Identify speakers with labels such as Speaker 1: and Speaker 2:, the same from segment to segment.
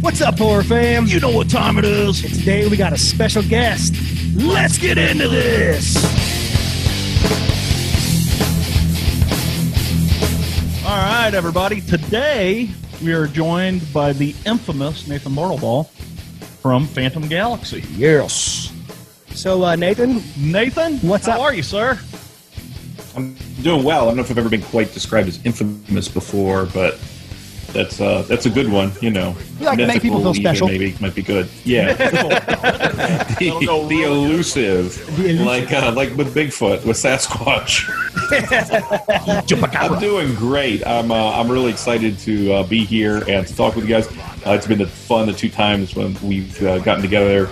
Speaker 1: What's up, horror fam?
Speaker 2: You know what time it is.
Speaker 1: And today we got a special guest.
Speaker 2: Let's get into this. All right, everybody. Today we are joined by the infamous Nathan Bartlebaugh from Phantom Galaxy.
Speaker 1: Yes. So, Nathan?
Speaker 2: Nathan,
Speaker 1: what's up?
Speaker 2: How are you, sir?
Speaker 3: I'm doing well. I don't know if I've ever been quite described as infamous before, but that's a good one, you know.
Speaker 1: You like to make people feel special.
Speaker 3: Maybe might be good. Yeah. the elusive, like with Bigfoot, with Sasquatch. I'm doing great. I'm really excited to be here and to talk with you guys. It's been fun the two times when we've gotten together.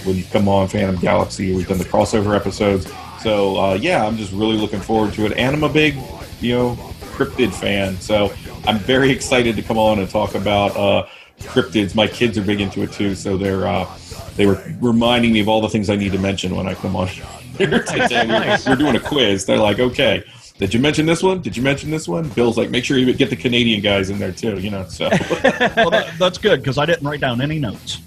Speaker 3: When you've come on Phantom Galaxy, we've done the crossover episodes. So yeah, I'm just really looking forward to it, and I'm a big, cryptid fan. So I'm very excited to come on and talk about cryptids. My kids are big into it too, so they were reminding me of all the things I need to mention when I come on here today. We're doing a quiz. They're like, okay, did you mention this one? Did you mention this one? Bill's like, make sure you get the Canadian guys in there too, so.
Speaker 2: Well, that's good, because I didn't write down any notes.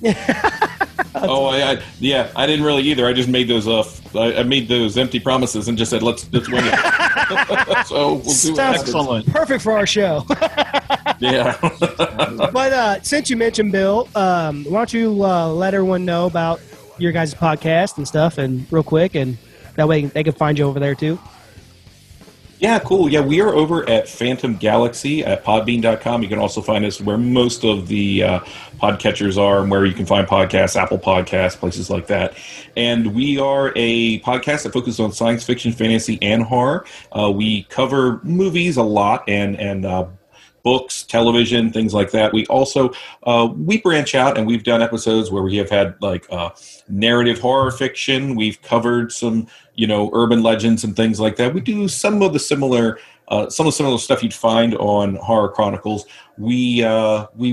Speaker 3: I didn't really either. I just made those I made those empty promises and just said, let's wing it. So we'll do
Speaker 2: excellent.
Speaker 1: Perfect for our show.
Speaker 3: Yeah.
Speaker 1: But since you mentioned Bill, why don't you let everyone know about your guys' podcast and stuff, and real quick, and that way they can find you over there too.
Speaker 3: Yeah, cool. Yeah, we are over at Phantom Galaxy at podbean.com. You can also find us where most of the podcatchers are and where you can find podcasts, Apple Podcasts, places like that. And we are a podcast that focuses on science fiction, fantasy, and horror. We cover movies a lot and books, television, things like that. We also we branch out, and we've done episodes where we have had narrative horror fiction. We've covered some urban legends and things like that. We do some of the similar stuff you'd find on Horror Chronicles. We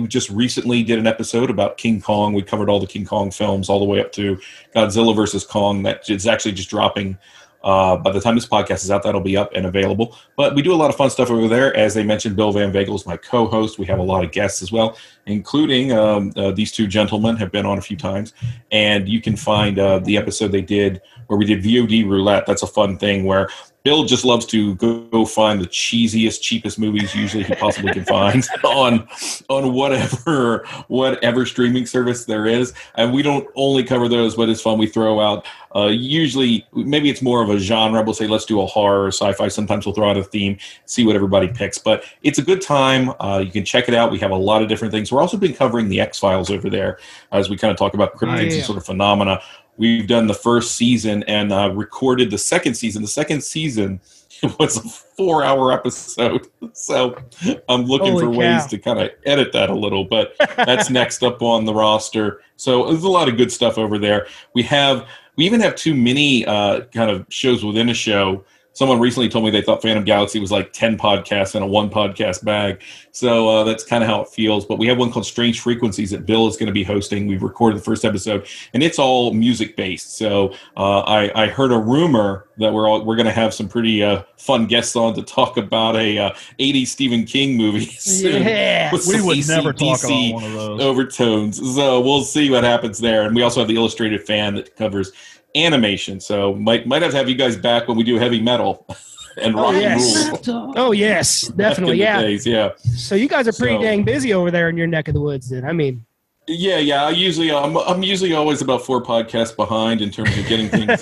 Speaker 3: just recently did an episode about King Kong. We covered all the King Kong films all the way up to Godzilla vs. Kong. That is actually just dropping. By the time this podcast is out, that'll be up and available. But we do a lot of fun stuff over there. As they mentioned, Bill Van Vagel is my co-host. We have a lot of guests as well, including these two gentlemen have been on a few times. And you can find the episode they did where we did VOD roulette. That's a fun thing where Bill just loves to go find the cheesiest, cheapest movies usually he possibly can find on whatever streaming service there is. And we don't only cover those, but it's fun. We throw out usually, maybe it's more of a genre. We'll say, let's do a horror or sci-fi. Sometimes we'll throw out a theme, see what everybody picks. But it's a good time. You can check it out. We have a lot of different things. We're also been covering the X-Files over there as we kind of talk about cryptids and sort of phenomena. We've done the first season and recorded the second season. The second season was a 4-hour episode. So I'm looking for ways to kind of edit that a little, but that's next up on the roster. So there's a lot of good stuff over there. We even have two mini kind of shows within a show. Someone recently told me they thought Phantom Galaxy was like 10 podcasts in a one podcast bag. So that's kind of how it feels. But we have one called Strange Frequencies that Bill is going to be hosting. We've recorded the first episode, and it's all music based. So I heard a rumor that we're going to have some pretty fun guests on to talk about a 80s Stephen King movie soon.
Speaker 1: Yeah,
Speaker 2: we would never talk about one of those
Speaker 3: overtones. So we'll see what happens there. And we also have the Illustrated Fan that covers animation, so might have you guys back when we do heavy metal and rock and roll.
Speaker 1: Oh yes, definitely. Yeah.
Speaker 3: Days, yeah.
Speaker 1: So you guys are pretty dang busy over there in your neck of the woods, then. I mean,
Speaker 3: yeah. I'm usually always about 4 podcasts behind in terms of getting things.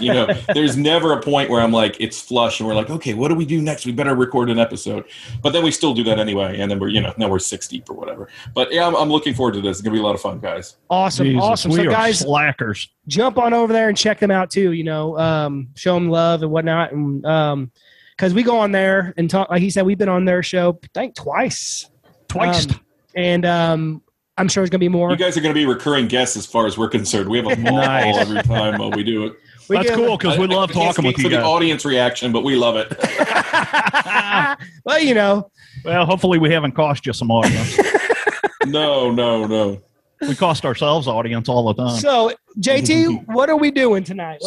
Speaker 3: There's never a point where I'm like it's flush and we're like, okay, what do we do next? We better record an episode. But then we still do that anyway, and then we're now we're 6 deep or whatever. But yeah, I'm looking forward to this. It's gonna be a lot of fun, guys.
Speaker 1: Awesome.
Speaker 2: We
Speaker 1: So
Speaker 2: are
Speaker 1: guys,
Speaker 2: slackers.
Speaker 1: jump on over there and check them out too. Show them love and whatnot, and because we go on there and talk. Like he said, we've been on their show, I think twice. And I'm sure it's going to be more.
Speaker 3: You guys are going to be recurring guests as far as we're concerned. We have a ball every time we do it.
Speaker 2: That's cool because we love talking with you guys.
Speaker 3: For the audience reaction, but we love it.
Speaker 1: Well,
Speaker 2: Well, hopefully we haven't cost you some audience.
Speaker 3: No.
Speaker 2: We cost ourselves audience all the time.
Speaker 1: So, JT, what are we doing tonight?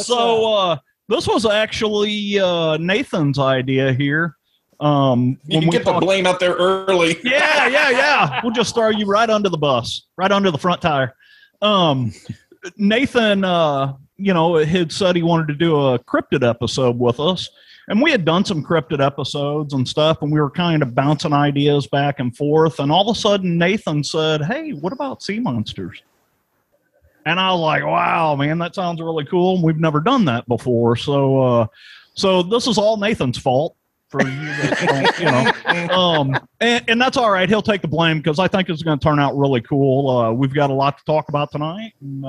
Speaker 2: This was actually Nathan's idea here.
Speaker 3: You can get the blame out there early.
Speaker 2: Yeah. We'll just throw you right under the bus, right under the front tire. Nathan, had said he wanted to do a cryptid episode with us. And we had done some cryptid episodes and stuff, and we were kind of bouncing ideas back and forth. And all of a sudden, Nathan said, "Hey, what about sea monsters?" And I was like, "Wow, man, that sounds really cool. We've never done that before." So this is all Nathan's fault for you that don't, and that's all right. He'll take the blame because I think it's going to turn out really cool. We've got a lot to talk about tonight. And,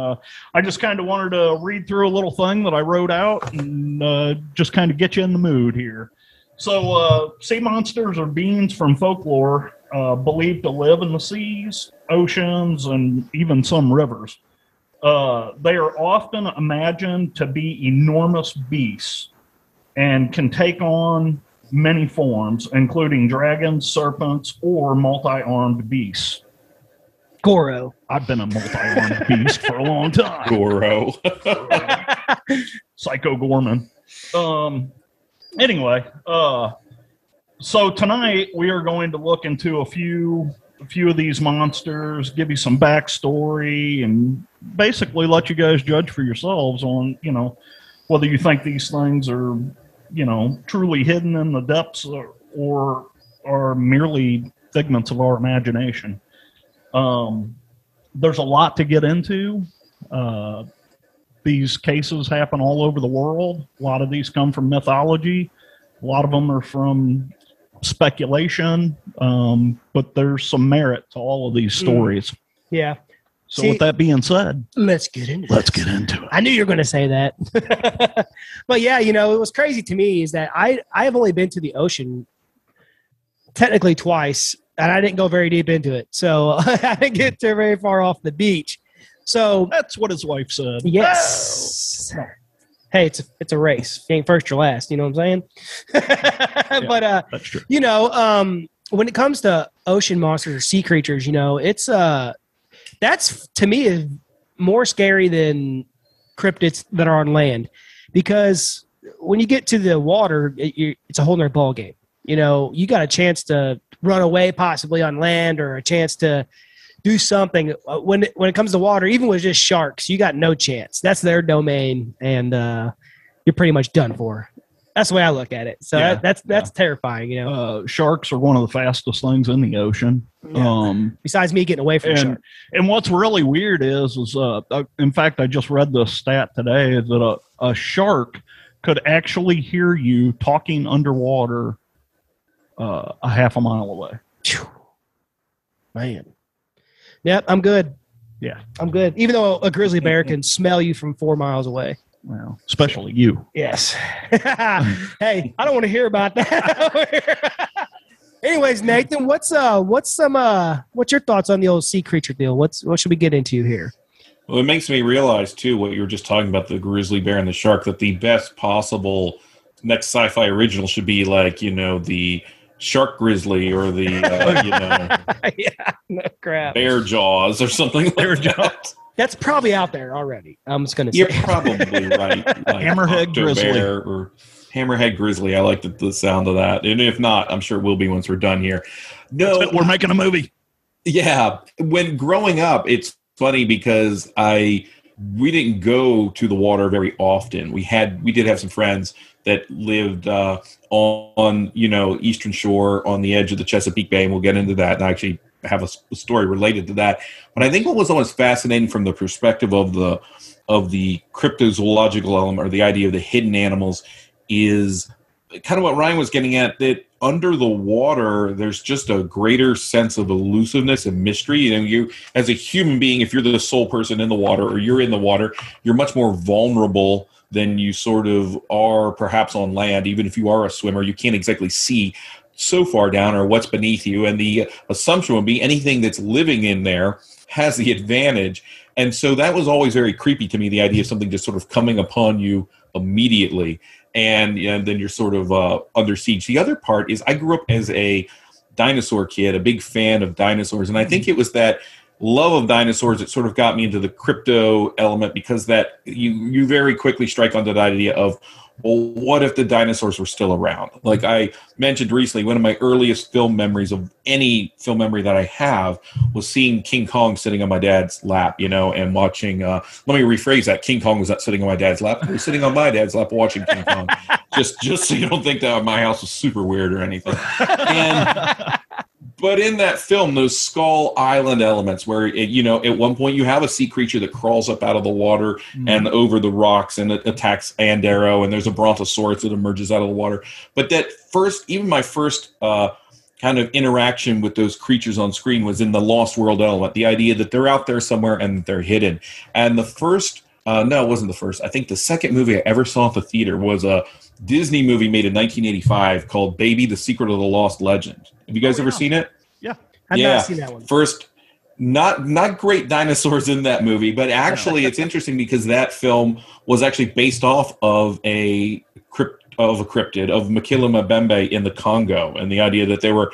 Speaker 2: I just kind of wanted to read through a little thing that I wrote out and just kind of get you in the mood here. So sea monsters are beings from folklore believed to live in the seas, oceans, and even some rivers. They are often imagined to be enormous beasts and can take on many forms, including dragons, serpents, or multi-armed beasts.
Speaker 1: Goro.
Speaker 2: I've been a multi-armed beast for a long time.
Speaker 3: Goro.
Speaker 2: Psycho Gorman. Anyway, so tonight we are going to look into a few of these monsters, give you some backstory, and basically let you guys judge for yourselves on, whether you think these things are truly hidden in the depths or are merely figments of our imagination. There's a lot to get into. These cases happen all over the world. A lot of these come from mythology. A lot of them are from speculation, but there's some merit to all of these stories.
Speaker 1: Yeah.
Speaker 2: So with that being said,
Speaker 1: let's get into
Speaker 2: it.
Speaker 1: I knew you were going to say that. But yeah, it was crazy to me is that I have only been to the ocean technically twice, and I didn't go very deep into it. So I didn't get to very far off the beach. So
Speaker 2: that's what his wife said.
Speaker 1: Yes. Oh. Hey, it's a race. If you ain't first, you're last. You know what I'm saying?
Speaker 2: Yeah,
Speaker 1: but
Speaker 2: that's true.
Speaker 1: When it comes to ocean monsters or sea creatures, it's that's to me is more scary than cryptids that are on land, because when you get to the water, it's a whole nother ball game. You got a chance to run away possibly on land, or a chance to do something. When it comes to water, even with just sharks, you got no chance. That's their domain, and you're pretty much done for. That's the way I look at it. So
Speaker 2: yeah,
Speaker 1: that's terrifying.
Speaker 2: Sharks are one of the fastest things in the ocean.
Speaker 1: Yeah. Besides me getting away from sharks.
Speaker 2: And what's really weird is in fact, I just read this stat today that a shark could actually hear you talking underwater a half a mile away.
Speaker 1: Man. Yep, I'm good.
Speaker 2: Yeah.
Speaker 1: I'm good. Even though a grizzly bear can smell you from 4 miles away.
Speaker 2: Well, especially you.
Speaker 1: Yes. Hey, I don't want to hear about that. Anyways, Nathan, what's your thoughts on the old sea creature deal? What should we get into here?
Speaker 3: Well, it makes me realize too what you were just talking about, the grizzly bear and the shark, that the best possible next sci-fi original should be like, the Shark Grizzly or the
Speaker 1: yeah, no crap.
Speaker 3: Bear Jaws or something like that.
Speaker 1: That's probably out there already. I'm just going to say.
Speaker 3: You're probably right. Like
Speaker 2: Hammerhead Grizzly.
Speaker 3: Or Hammerhead Grizzly. I like the sound of that. And if not, I'm sure it will be once we're done here. No,
Speaker 2: we're making a movie.
Speaker 3: Yeah. When growing up, it's funny because we didn't go to the water very often. We did have some friends that lived on Eastern Shore on the edge of the Chesapeake Bay, and we'll get into that. And I actually have a story related to that. But I think what was always fascinating from the perspective of the cryptozoological element, or the idea of the hidden animals, is kind of what Ryan was getting at, that under the water, there's just a greater sense of elusiveness and mystery. You as a human being, if you're the sole person in the water, or you're in the water, you're much more vulnerable than you sort of are perhaps on land. Even if you are a swimmer, you can't exactly see so far down or what's beneath you. And the assumption would be anything that's living in there has the advantage. And so that was always very creepy to me, the idea of something just sort of coming upon you immediately. And then you're sort of under siege. The other part is I grew up as a dinosaur kid, a big fan of dinosaurs. And I think it was that love of dinosaurs that sort of got me into the crypto element, because that you very quickly strike onto the idea of well, what if the dinosaurs were still around? Like I mentioned recently, one of my earliest film memories of any film memory that I have was seeing King Kong sitting on my dad's lap, and watching, let me rephrase that. King Kong was not sitting on my dad's lap. He was sitting on my dad's lap watching King Kong. Just so you don't think that my house was super weird or anything. But in that film, those Skull Island elements where, at one point you have a sea creature that crawls up out of the water and over the rocks and it attacks Andero, and there's a brontosaurus that emerges out of the water. But even my first kind of interaction with those creatures on screen was in the Lost World element, the idea that they're out there somewhere and they're hidden. And the first, no, it wasn't the first. I think the second movie I ever saw at the theater was a Disney movie made in 1985 called Baby, the Secret of the Lost Legend. Have you guys ever seen it?
Speaker 2: Yeah.
Speaker 1: I've not seen that one.
Speaker 3: First, not great dinosaurs in that movie, but actually it's interesting because that film was actually based off of a cryptid of Makila Mbembe in the Congo, and the idea that they were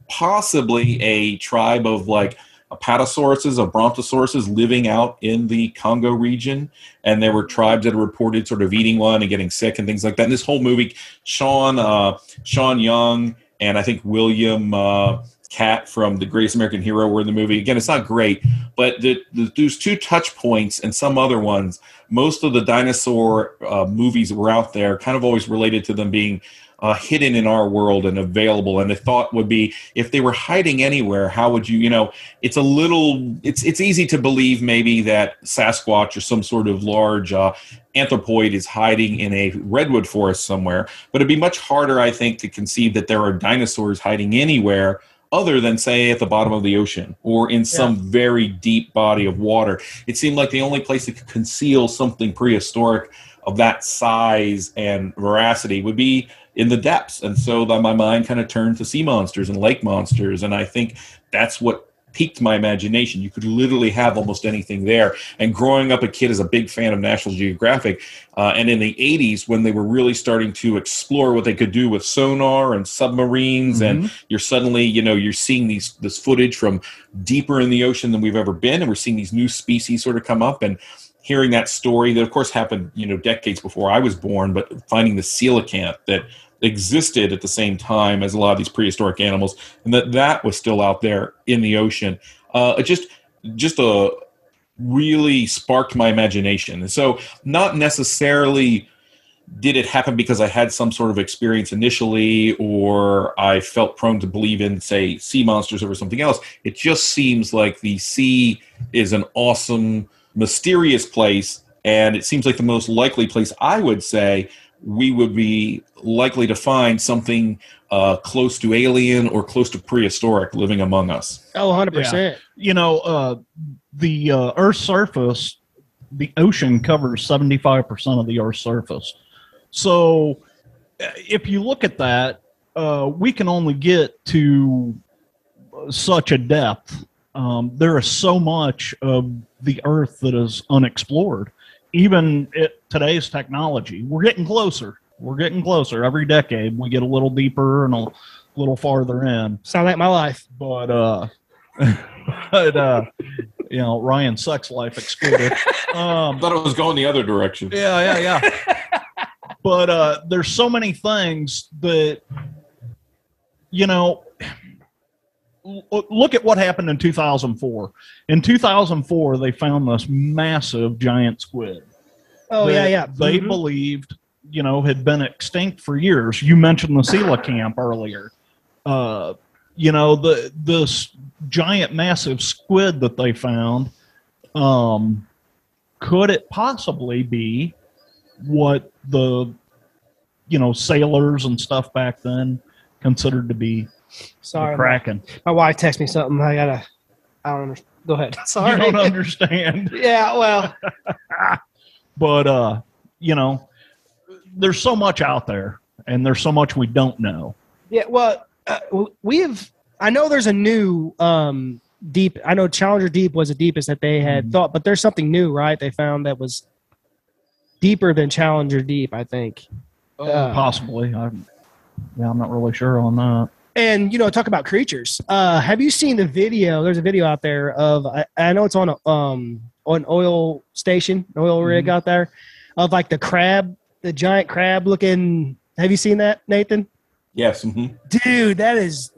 Speaker 3: possibly a tribe of like apatosauruses, of brontosauruses living out in the Congo region, and there were tribes that reported sort of eating one and getting sick and things like that. And this whole movie, Sean Young and I think William Cat from The Greatest American Hero were in the movie. Again, it's not great, but those two touch points and some other ones, most of the dinosaur movies that were out there kind of always related to them being hidden in our world and available. And the thought would be, if they were hiding anywhere, how would you, it's easy to believe maybe that Sasquatch or some sort of large anthropoid is hiding in a redwood forest somewhere. But it'd be much harder, I think, to conceive that there are dinosaurs hiding anywhere other than, say, at the bottom of the ocean or in some very deep body of water. It seemed like the only place that could conceal something prehistoric of that size and veracity would be in the depths. And so my mind kind of turned to sea monsters and lake monsters, and I think that's what piqued my imagination. You could literally have almost anything there. And growing up a kid as a big fan of National Geographic, and in the 80s when they were really starting to explore what they could do with sonar and submarines, and you're suddenly, you're seeing this footage from deeper in the ocean than we've ever been, and we're seeing these new species sort of come up, and hearing that story that of course happened, decades before I was born, but finding the coelacanth that existed at the same time as a lot of these prehistoric animals, and that was still out there in the ocean. It just really sparked my imagination. And so not necessarily did it happen because I had some sort of experience initially, or I felt prone to believe in, say, sea monsters over something else. It just seems like the sea is an awesome, mysterious place, and it seems like the most likely place, I would say, we would be likely to find something close to alien or close to prehistoric living among us.
Speaker 1: Oh, 100%.
Speaker 2: Yeah. The Earth's surface, the ocean covers 75% of the Earth's surface. So if you look at that, we can only get to such a depth. There is so much of the Earth that is unexplored. Even at today's technology, we're getting closer. We're getting closer. Every decade, we get a little deeper and a little farther in.
Speaker 1: Sound like my life.
Speaker 2: But Ryan's sex life excluded.
Speaker 3: I thought it was going the other direction.
Speaker 2: Yeah. But there's so many things that, look at what happened in 2004. In 2004, they found this massive giant squid.
Speaker 1: Oh, yeah.
Speaker 2: They believed, had been extinct for years. You mentioned the coelacanth earlier. This giant, massive squid that they found, could it possibly be what the, sailors and stuff back then considered to be the Kraken?
Speaker 1: My wife texted me something. I don't understand. Go ahead. Sorry.
Speaker 2: You don't understand.
Speaker 1: Yeah, well.
Speaker 2: But, there's so much out there, and there's so much we don't know.
Speaker 1: Yeah, well, I know there's a new deep. I know Challenger Deep was the deepest that they had thought, but there's something new, right? They found that was deeper than Challenger Deep, I think.
Speaker 2: Possibly. I'm not really sure on that.
Speaker 1: And, talk about creatures. Have you seen the video? There's a video out there of, I know it's on an oil station, an oil rig out there, of like the crab the giant crab looking. Have you seen that, Nathan?
Speaker 3: Yes. Mm-hmm.
Speaker 1: Dude, that is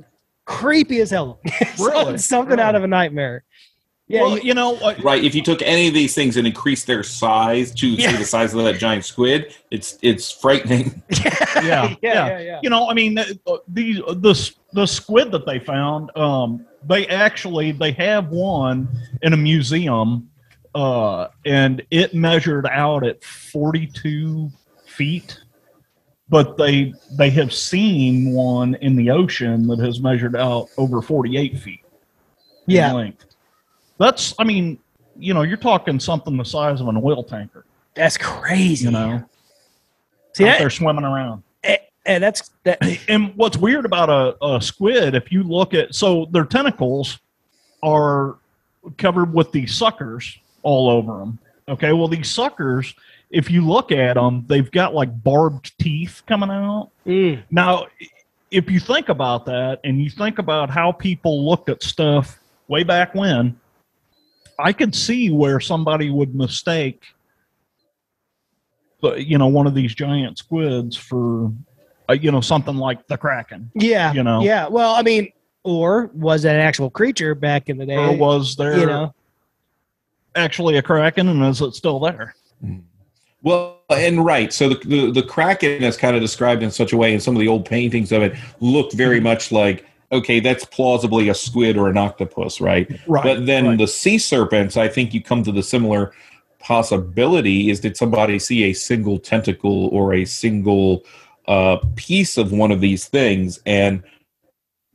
Speaker 1: creepy as hell.
Speaker 2: Really?
Speaker 1: Something out of a nightmare. Yeah,
Speaker 2: well,
Speaker 3: right. If you took any of these things and increased their size to say the size of that giant squid, it's frightening.
Speaker 2: Yeah. I mean, the squid that they found, they have one in a museum, and it measured out at 42 feet. But they have seen one in the ocean that has measured out over 48 feet in length. That's, I mean, you're talking something the size of an oil tanker.
Speaker 1: That's crazy.
Speaker 2: See, they're swimming around.
Speaker 1: And that's that.
Speaker 2: And what's weird about a squid, if you look at, so their tentacles are covered with these suckers all over them. Okay, well, these suckers, if you look at them, they've got like barbed teeth coming out. Now, if you think about that and you think about how people looked at stuff way back when, I could see where somebody would mistake, one of these giant squids for, something like the Kraken.
Speaker 1: Yeah. Yeah. Well, I mean, or was it an actual creature back in the day?
Speaker 2: Or was there actually a Kraken, and is it still there?
Speaker 3: Well, and right. So the Kraken is kind of described in such a way, and some of the old paintings of it look very much like, okay, that's plausibly a squid or an octopus, right?
Speaker 2: Right.
Speaker 3: But then the sea serpents, I think you come to the similar possibility, is did somebody see a single tentacle or a single piece of one of these things and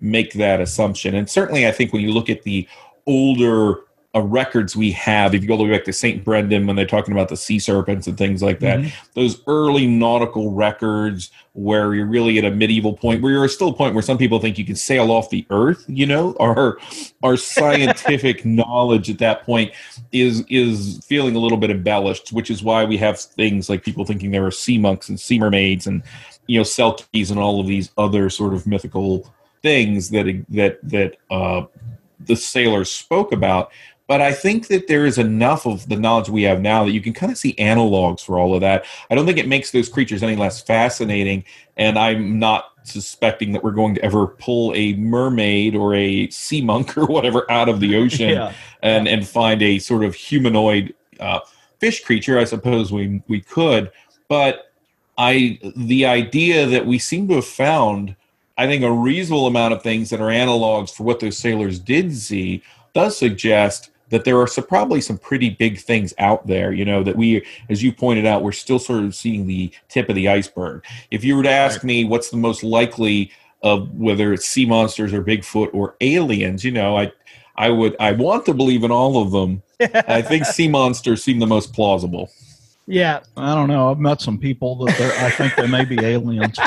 Speaker 3: make that assumption? And certainly I think when you look at the older records we have, if you go all the way back to St. Brendan when they're talking about the sea serpents and things like that, those early nautical records where you're really at a medieval point, where you're still a point where some people think you can sail off the earth, our scientific knowledge at that point is feeling a little bit embellished, which is why we have things like people thinking there are sea monks and sea mermaids and Selkies and all of these other sort of mythical things that the sailors spoke about. But I think that there is enough of the knowledge we have now that you can kind of see analogs for all of that. I don't think it makes those creatures any less fascinating, and I'm not suspecting that we're going to ever pull a mermaid or a sea monk or whatever out of the ocean and find a sort of humanoid fish creature. I suppose we could, but the idea that we seem to have found, I think, a reasonable amount of things that are analogs for what those sailors did see does suggest that there are probably some pretty big things out there, that we, as you pointed out, we're still sort of seeing the tip of the iceberg. If you were to ask me what's the most likely of whether it's sea monsters or Bigfoot or aliens, I want to believe in all of them. I think sea monsters seem the most plausible.
Speaker 1: Yeah.
Speaker 2: I don't know. I've met some people that I think they may be aliens.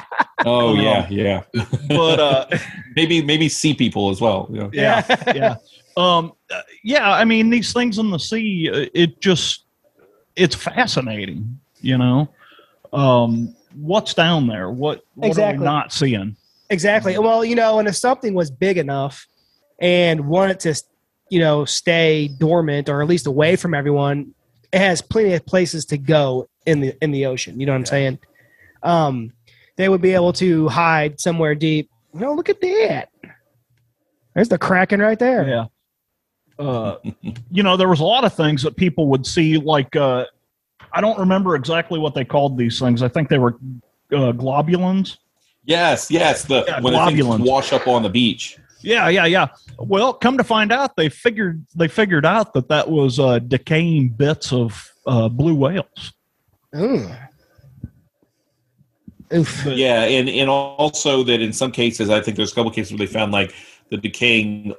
Speaker 3: Oh, yeah.
Speaker 2: But
Speaker 3: maybe sea people as well.
Speaker 2: Yeah. I mean, these things in the sea, it's fascinating, what's down there? What are we not seeing?
Speaker 1: Exactly. Well, and if something was big enough and wanted to, stay dormant or at least away from everyone, it has plenty of places to go in the ocean. You know what I'm saying? They would be able to hide somewhere deep. Look at that. There's the Kraken right there.
Speaker 2: Yeah. There was a lot of things that people would see, like, I don't remember exactly what they called these things. I think they were globulins.
Speaker 3: Yes. When the things wash up on the beach.
Speaker 2: Yeah. Well, come to find out, they figured out that was decaying bits of blue whales.
Speaker 1: Ooh. Oof.
Speaker 3: Yeah, and also that in some cases, I think there's a couple cases where they found like the decaying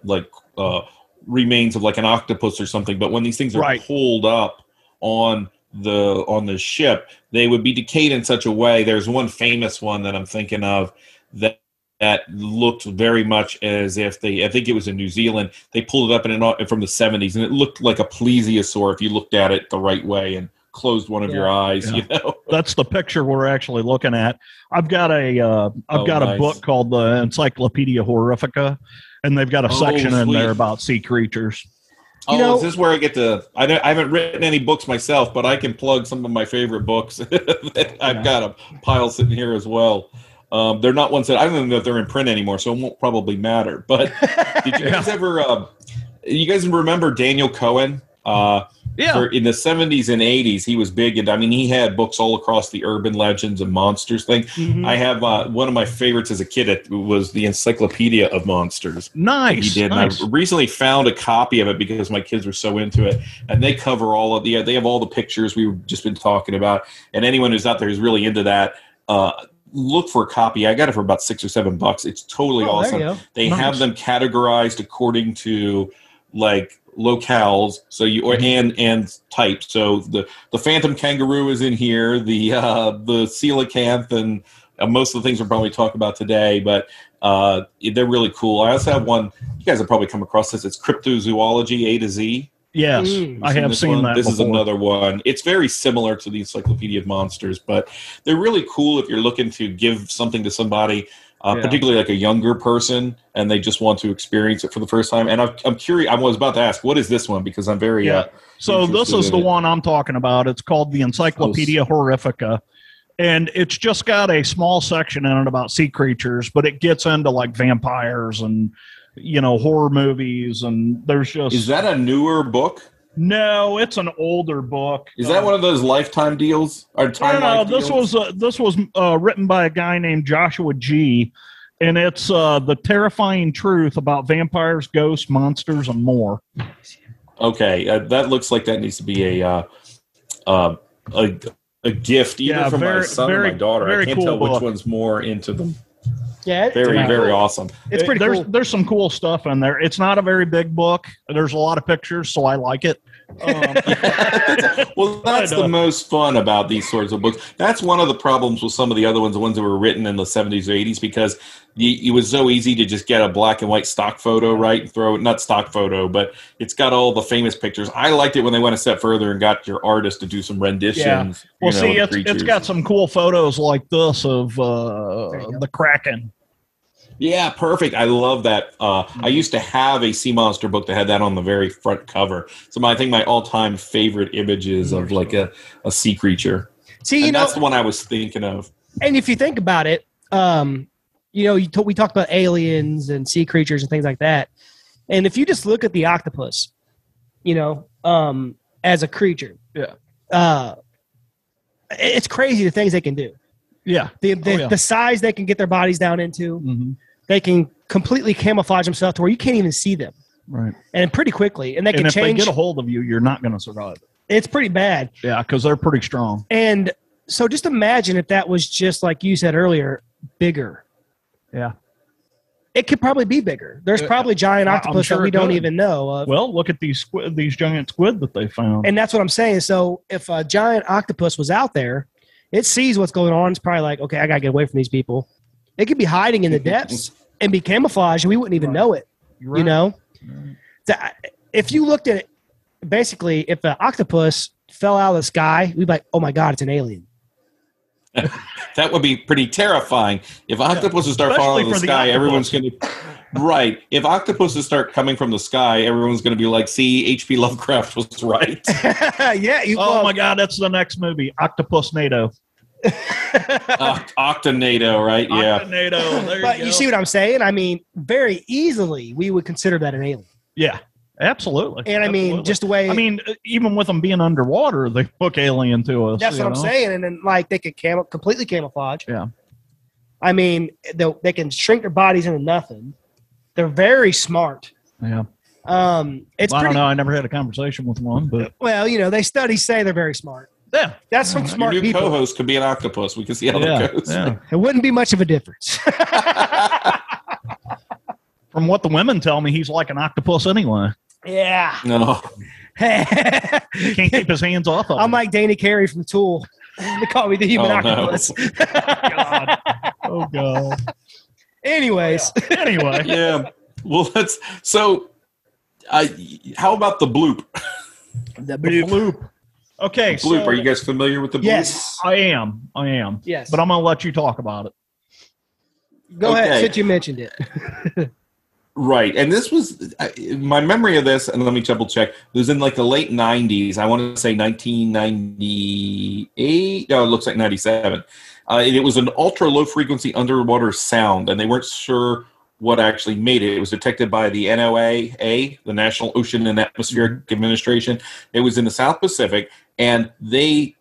Speaker 3: remains of like an octopus or something. But when these things are pulled up on the ship, they would be decayed in such a way. There's one famous one that I'm thinking of that looked very much as if I think it was in New Zealand. They pulled it up from the 70s, and it looked like a plesiosaur if you looked at it the right way and closed one of your eyes.
Speaker 2: That's the picture we're actually looking at. I've got a book called the Encyclopedia Horrifica, and they've got a section in there about sea creatures.
Speaker 3: Is this where I get to? I haven't written any books myself, but I can plug some of my favorite books. I've got a pile sitting here as well. They're not ones that I don't even know if they're in print anymore, so it won't probably matter. But did you guys ever? You guys remember Daniel Cohen? In the 70s and 80s, he was big, and he had books all across the urban legends and monsters thing. Mm-hmm. I have one of my favorites as a kid. It was the Encyclopedia of Monsters.
Speaker 2: Nice.
Speaker 3: He did.
Speaker 2: Nice.
Speaker 3: And I recently found a copy of it because my kids were so into it, and they cover all of they have all the pictures we've just been talking about. And anyone who's out there who's really into that, look for a copy. I got it for about $6 or $7. It's totally awesome. They have them categorized according to locales, so and type. So the phantom kangaroo is in here, the coelacanth, and most of the things we'll probably talk about today, but they're really cool. I also have one, you guys have probably come across this, it's Cryptozoology A to Z.
Speaker 2: Yes, I have seen that.
Speaker 3: This
Speaker 2: before.
Speaker 3: Is another one. It's very similar to the Encyclopedia of Monsters, but they're really cool if you're looking to give something to somebody, particularly like a younger person, and they just want to experience it for the first time. And I'm curious. I was about to ask, what is this one? Because I'm very
Speaker 2: So this is the one I'm talking about. It's called the Encyclopedia Horrifica, and it's just got a small section in it about sea creatures, but it gets into like vampires and horror movies, and there's just.
Speaker 3: Is that a newer book?
Speaker 2: No, it's an older book.
Speaker 3: Is that one of those lifetime deals? Or
Speaker 2: no, this was written by a guy named Joshua G., and it's The Terrifying Truth About Vampires, Ghosts, Monsters, and More.
Speaker 3: Okay, that looks like that needs to be a gift either from my son or my daughter. I can't tell which one's more into them.
Speaker 1: Yeah, it's
Speaker 3: very awesome.
Speaker 1: It's pretty cool.
Speaker 2: There's some cool stuff in there. It's not a very big book. There's a lot of pictures, so I like it.
Speaker 3: Well, that's the most fun about these sorts of books. That's one of the problems with some of the other ones, the ones that were written in the 70s or 80s, because it was so easy to just get a black and white stock photo, right, and throw it, not stock photo, but it's got all the famous pictures. I liked it when they went a step further and got your artist to do some renditions.
Speaker 2: Yeah. Well, it's got some cool photos like this of the Kraken.
Speaker 3: Yeah, perfect. I love that. I used to have a sea monster book that had that on the very front cover. So I think my all-time favorite images of like a sea creature. See, that's the one I was thinking of.
Speaker 1: And if you think about it, we talked about aliens and sea creatures and things like that. And if you just look at the octopus, as a creature, it's crazy the things they can do.
Speaker 2: Yeah.
Speaker 1: The size they can get their bodies down into. Mm-hmm. They can completely camouflage themselves to where you can't even see them.
Speaker 2: Right.
Speaker 1: And pretty quickly. And if
Speaker 2: they get a hold of you, you're not going to survive.
Speaker 1: It's pretty bad.
Speaker 2: Yeah, because they're pretty strong.
Speaker 1: And so just imagine if that was just like you said earlier, bigger.
Speaker 2: Yeah.
Speaker 1: It could probably be bigger. There's probably giant octopus that we don't even know of.
Speaker 2: Well, look at these giant squid that they found.
Speaker 1: And that's what I'm saying. So if a giant octopus was out there, it sees what's going on. It's probably like, okay, I got to get away from these people. It could be hiding in the depths and be camouflaged, and we wouldn't even know it.
Speaker 2: Right.
Speaker 1: Right. So if you looked at it, basically, if an octopus fell out of the sky, we'd be like, oh, my God, it's an alien.
Speaker 3: That would be pretty terrifying. If octopuses start falling out of the sky, everyone's going to... Right. If octopuses start coming from the sky, everyone's going to be like, see, H.P. Lovecraft was right.
Speaker 1: Yeah.
Speaker 2: My God, that's the next movie, Octopus NATO.
Speaker 3: Octonado, right? Yeah.
Speaker 2: Octonado. There
Speaker 1: but you see what I'm saying? I mean, very easily we would consider that an alien.
Speaker 2: Yeah, absolutely.
Speaker 1: And I mean, just the way.
Speaker 2: I mean, even with them being underwater, they look alien to us.
Speaker 1: That's what I'm saying. And then, like, they could completely camouflage.
Speaker 2: Yeah.
Speaker 1: I mean, they can shrink their bodies into nothing. They're very smart.
Speaker 2: Yeah.
Speaker 1: I don't
Speaker 2: know. I never had a conversation with one, but
Speaker 1: they studies say they're very smart.
Speaker 2: Yeah,
Speaker 1: that's some smart
Speaker 3: Your new
Speaker 1: people.
Speaker 3: co-host could be an octopus. We can see how that goes.
Speaker 2: Yeah.
Speaker 1: It wouldn't be much of a difference.
Speaker 2: From what the women tell me, he's like an octopus anyway.
Speaker 1: Yeah.
Speaker 3: No.
Speaker 2: He can't keep his hands off of him.
Speaker 1: I'm like Danny Carey from Tool. They call me the human octopus.
Speaker 2: No. Oh God.
Speaker 1: Anyways.
Speaker 2: Anyway.
Speaker 3: Yeah. Well, how about the bloop?
Speaker 1: The bloop.
Speaker 2: Okay,
Speaker 3: bloop. Are you guys familiar with the bloop?
Speaker 1: Yes,
Speaker 2: I am.
Speaker 1: Yes,
Speaker 2: but I'm gonna let you talk about it.
Speaker 1: Go ahead, since you mentioned it.
Speaker 3: Right, and this was my memory of this, and let me double check. It was in like the late 90s. I want to say 1998. No, it looks like 97. And it was an ultra low frequency underwater sound, and they weren't sure what actually made it. It was detected by the NOAA, the National Ocean and Atmospheric Administration. It was in the South Pacific, and they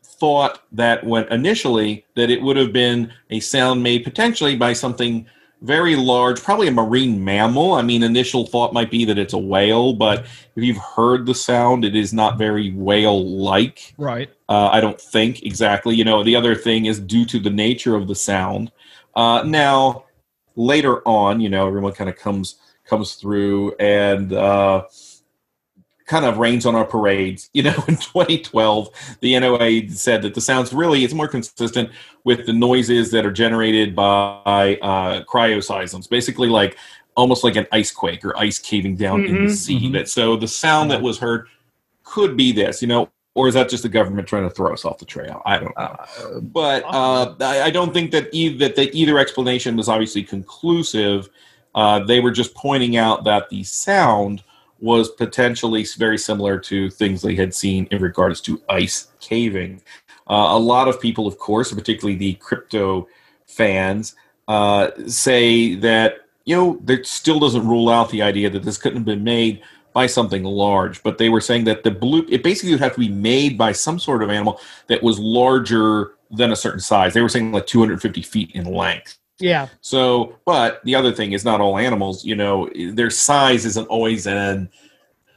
Speaker 3: thought that initially that it would have been a sound made potentially by something very large, probably a marine mammal. I mean, initial thought might be that it's a whale, but if you've heard the sound, it is not very whale-like.
Speaker 2: Right.
Speaker 3: I don't think exactly. The other thing is due to the nature of the sound. Now, later on, everyone kind of comes through and kind of rains on our parades. In 2012, the NOAA said that the sounds it's more consistent with the noises that are generated by cryoseisms, basically almost like an ice quake or ice caving down in the sea. So the sound that was heard could be this, or is that just the government trying to throw us off the trail? I don't know. But I don't think that either explanation was obviously conclusive. They were just pointing out that the sound was potentially very similar to things they had seen in regards to ice caving. A lot of people, of course, particularly the crypto fans, say that, that still doesn't rule out the idea that this couldn't have been made by something large. But they were saying that it basically would have to be made by some sort of animal that was larger than a certain size. They were saying like 250 feet in length.
Speaker 1: Yeah.
Speaker 3: So, but the other thing is not all animals, their size isn't always an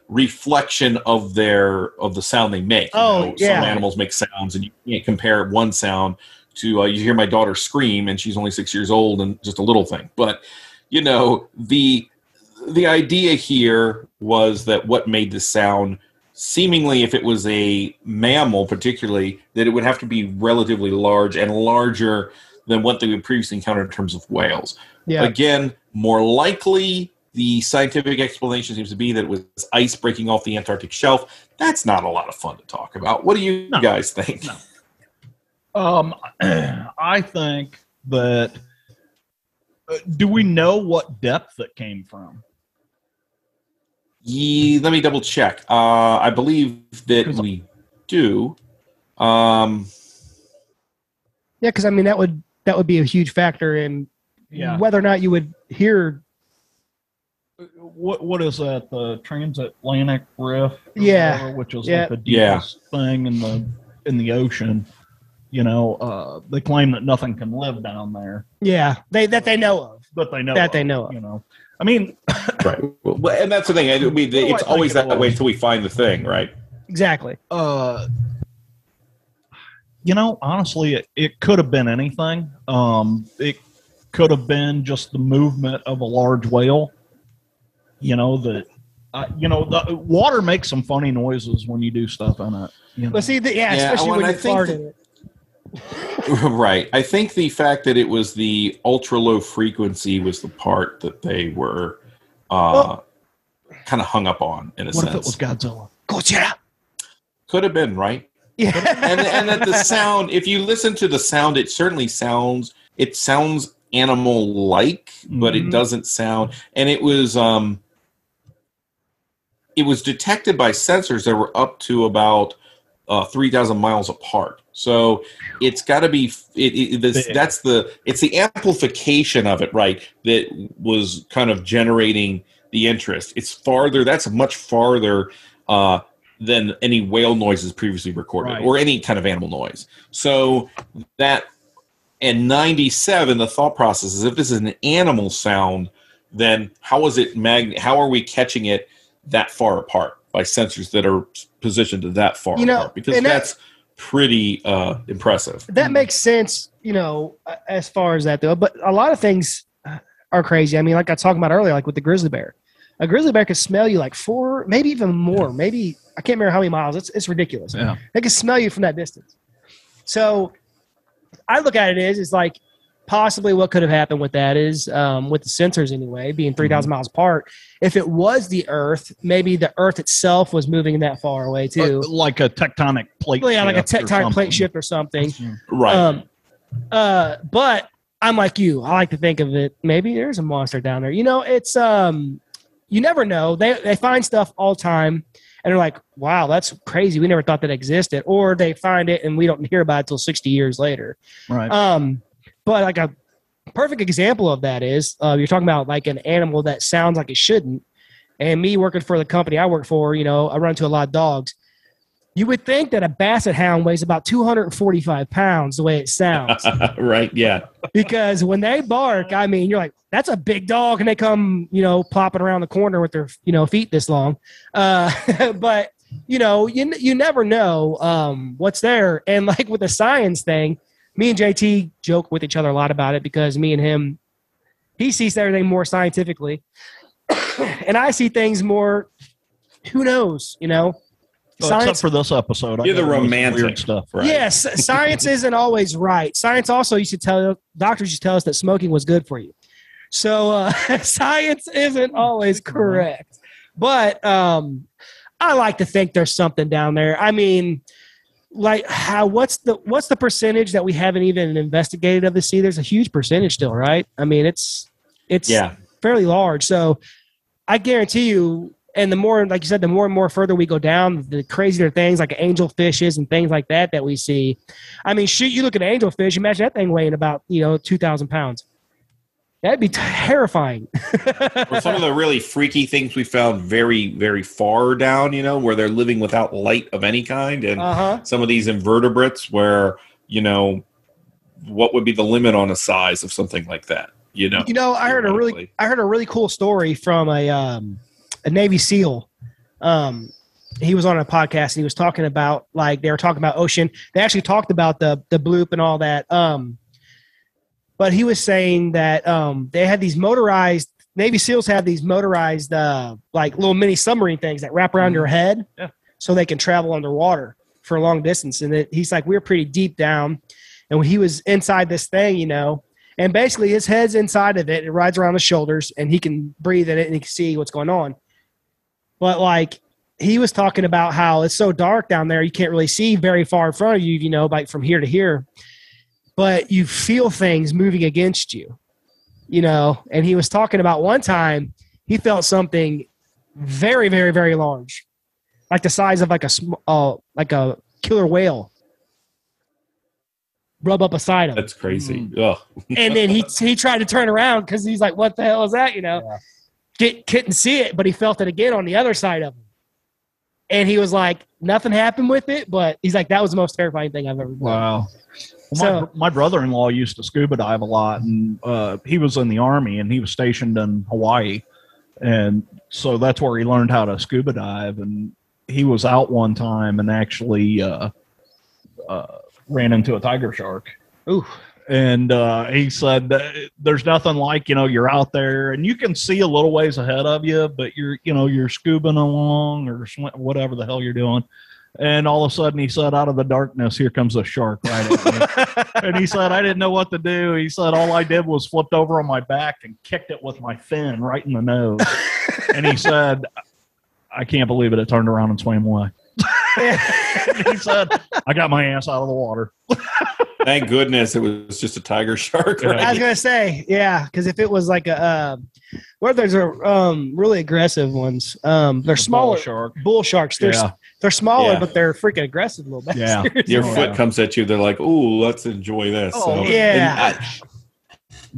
Speaker 3: reflection of the sound they make.
Speaker 1: Yeah.
Speaker 3: Some animals make sounds and you can't compare one sound to, you hear my daughter scream and she's only 6 years old and just a little thing. But, the idea here was that what made the sound, seemingly if it was a mammal particularly, that it would have to be relatively large and larger than what they would previously encounter in terms of whales.
Speaker 1: Yeah.
Speaker 3: Again, more likely, the scientific explanation seems to be that it was ice breaking off the Antarctic shelf. That's not a lot of fun to talk about. What do you guys think?
Speaker 2: No. I think that... do we know what depth it came from?
Speaker 3: Let me double check. I believe that we do.
Speaker 1: Yeah, because I mean that would be a huge factor in whether or not you would hear.
Speaker 2: What is that? The transatlantic rift?
Speaker 1: Yeah,
Speaker 2: which is like the deepest thing in the ocean. They claim that nothing can live down there.
Speaker 1: Yeah, that they know of.
Speaker 2: But they know
Speaker 1: that they know of.
Speaker 2: I mean,
Speaker 3: right. Well, and that's the thing. It's always that way until we find the thing, right?
Speaker 1: Exactly.
Speaker 2: Honestly, it could have been anything. It could have been just the movement of a large whale. The water makes some funny noises when you do stuff in it.
Speaker 1: Well, see, especially when you fart in it.
Speaker 3: Right. I think the fact that it was the ultra low frequency was the part that they were kind of hung up on in a sense.
Speaker 2: What if it was Godzilla?
Speaker 1: Godzilla.
Speaker 3: Could have been, right?
Speaker 1: Yeah.
Speaker 3: and that the sound, if you listen to the sound, it certainly sounds animal-like, but it doesn't sound. And it was detected by sensors that were up to about 3,000 miles apart. So it's got to be it's the amplification of it, right? That was kind of generating the interest. It's farther. That's much farther than any whale noises previously recorded, or any kind of animal noise. So that in 97, the thought process is if this is an animal sound, then how are we catching it that far apart by sensors that are positioned that far apart? Because that's pretty impressive.
Speaker 1: That makes sense, as far as that though. But a lot of things are crazy. I mean, like I was talking about earlier, like with the grizzly bear. A grizzly bear can smell you like 4, maybe even more. Maybe I can't remember how many miles. It's ridiculous.
Speaker 2: Yeah.
Speaker 1: They can smell you from that distance. So I look at it as like possibly what could have happened with that is with the sensors anyway, being 3,000 miles apart. If it was the Earth, maybe the Earth itself was moving that far away too.
Speaker 2: Like a tectonic plate shift.
Speaker 1: Yeah, like a tectonic plate shift or something.
Speaker 3: Right.
Speaker 1: But I'm like you. I like to think of it. Maybe there's a monster down there. It's you never know. They find stuff all the time, and they're like, "Wow, that's crazy. We never thought that existed." Or they find it and we don't hear about it until 60 years later.
Speaker 2: Right.
Speaker 1: But like a perfect example of that is you're talking about like an animal that sounds like it shouldn't. And me working for the company I work for, I run into a lot of dogs. You would think that a basset hound weighs about 245 pounds the way it sounds.
Speaker 3: Right, yeah.
Speaker 1: Because when they bark, I mean, you're like, that's a big dog, and they come, plopping around the corner with their, feet this long. But, you never know what's there. And like with the science thing, me and JT joke with each other a lot about it because me and him, he sees everything more scientifically. And I see things more, who knows,
Speaker 2: Well, except for this episode.
Speaker 3: You're the romantic
Speaker 2: weird stuff, right?
Speaker 1: Yes, science isn't always right. Science also doctors used to tell us that smoking was good for you. So science isn't always correct. But I like to think there's something down there. I mean, like what's the percentage that we haven't even investigated of the sea? There's a huge percentage still, right? I mean, it's fairly large. So I guarantee you. And the more, like you said, the more and more further we go down, the crazier things like angelfishes and things like that we see. I mean, shoot, you look at an angelfish, imagine that thing weighing about, 2,000 pounds. That'd be terrifying.
Speaker 3: Or some of the really freaky things we found very, very far down, where they're living without light of any kind. And some of these invertebrates where, what would be the limit on a size of something like that?
Speaker 1: I heard a really cool story from a Navy SEAL. He was on a podcast and he was talking about, like, they were talking about ocean. They actually talked about the bloop and all that. But he was saying that they had these motorized, Navy SEALs have these motorized, like little mini submarine things that wrap around your head so they can travel underwater for a long distance. And he's like, we were pretty deep down. And when he was inside this thing, and basically his head's inside of it, it rides around the shoulders and he can breathe in it and he can see what's going on. But like he was talking about how it's so dark down there, you can't really see very far in front of you, like from here to here. But you feel things moving against you, And he was talking about one time he felt something very, very, very large, like the size of like a killer whale, rub up beside him.
Speaker 3: That's crazy. Ugh.
Speaker 1: And then he tried to turn around because he's like, "What the hell is that?" Couldn't see it, but he felt it again on the other side of him. And he was like, nothing happened with it, but he's like, that was the most terrifying thing I've ever done.
Speaker 2: Wow. Well, my brother-in-law used to scuba dive a lot, and he was in the Army, and he was stationed in Hawaii. And so that's where he learned how to scuba dive. And he was out one time and actually ran into a tiger shark.
Speaker 1: Ooh.
Speaker 2: And he said, there's nothing like, you're out there and you can see a little ways ahead of you, but you're scubaing along or whatever the hell you're doing. And all of a sudden, he said, out of the darkness, here comes a shark right at me. And he said, I didn't know what to do. He said, all I did was flipped over on my back and kicked it with my fin right in the nose. And he said, I can't believe it. It turned around and swam away. He said, I got my ass out of the water.
Speaker 3: Thank goodness it was just a tiger shark. Right?
Speaker 1: I was gonna say, yeah, because if it was like there's really aggressive ones. They're smaller. Bull sharks. They're smaller, but they're freaking aggressive little bastards.
Speaker 3: Yeah, your foot comes at you. They're like, "Ooh, let's enjoy this."
Speaker 1: Oh, yeah.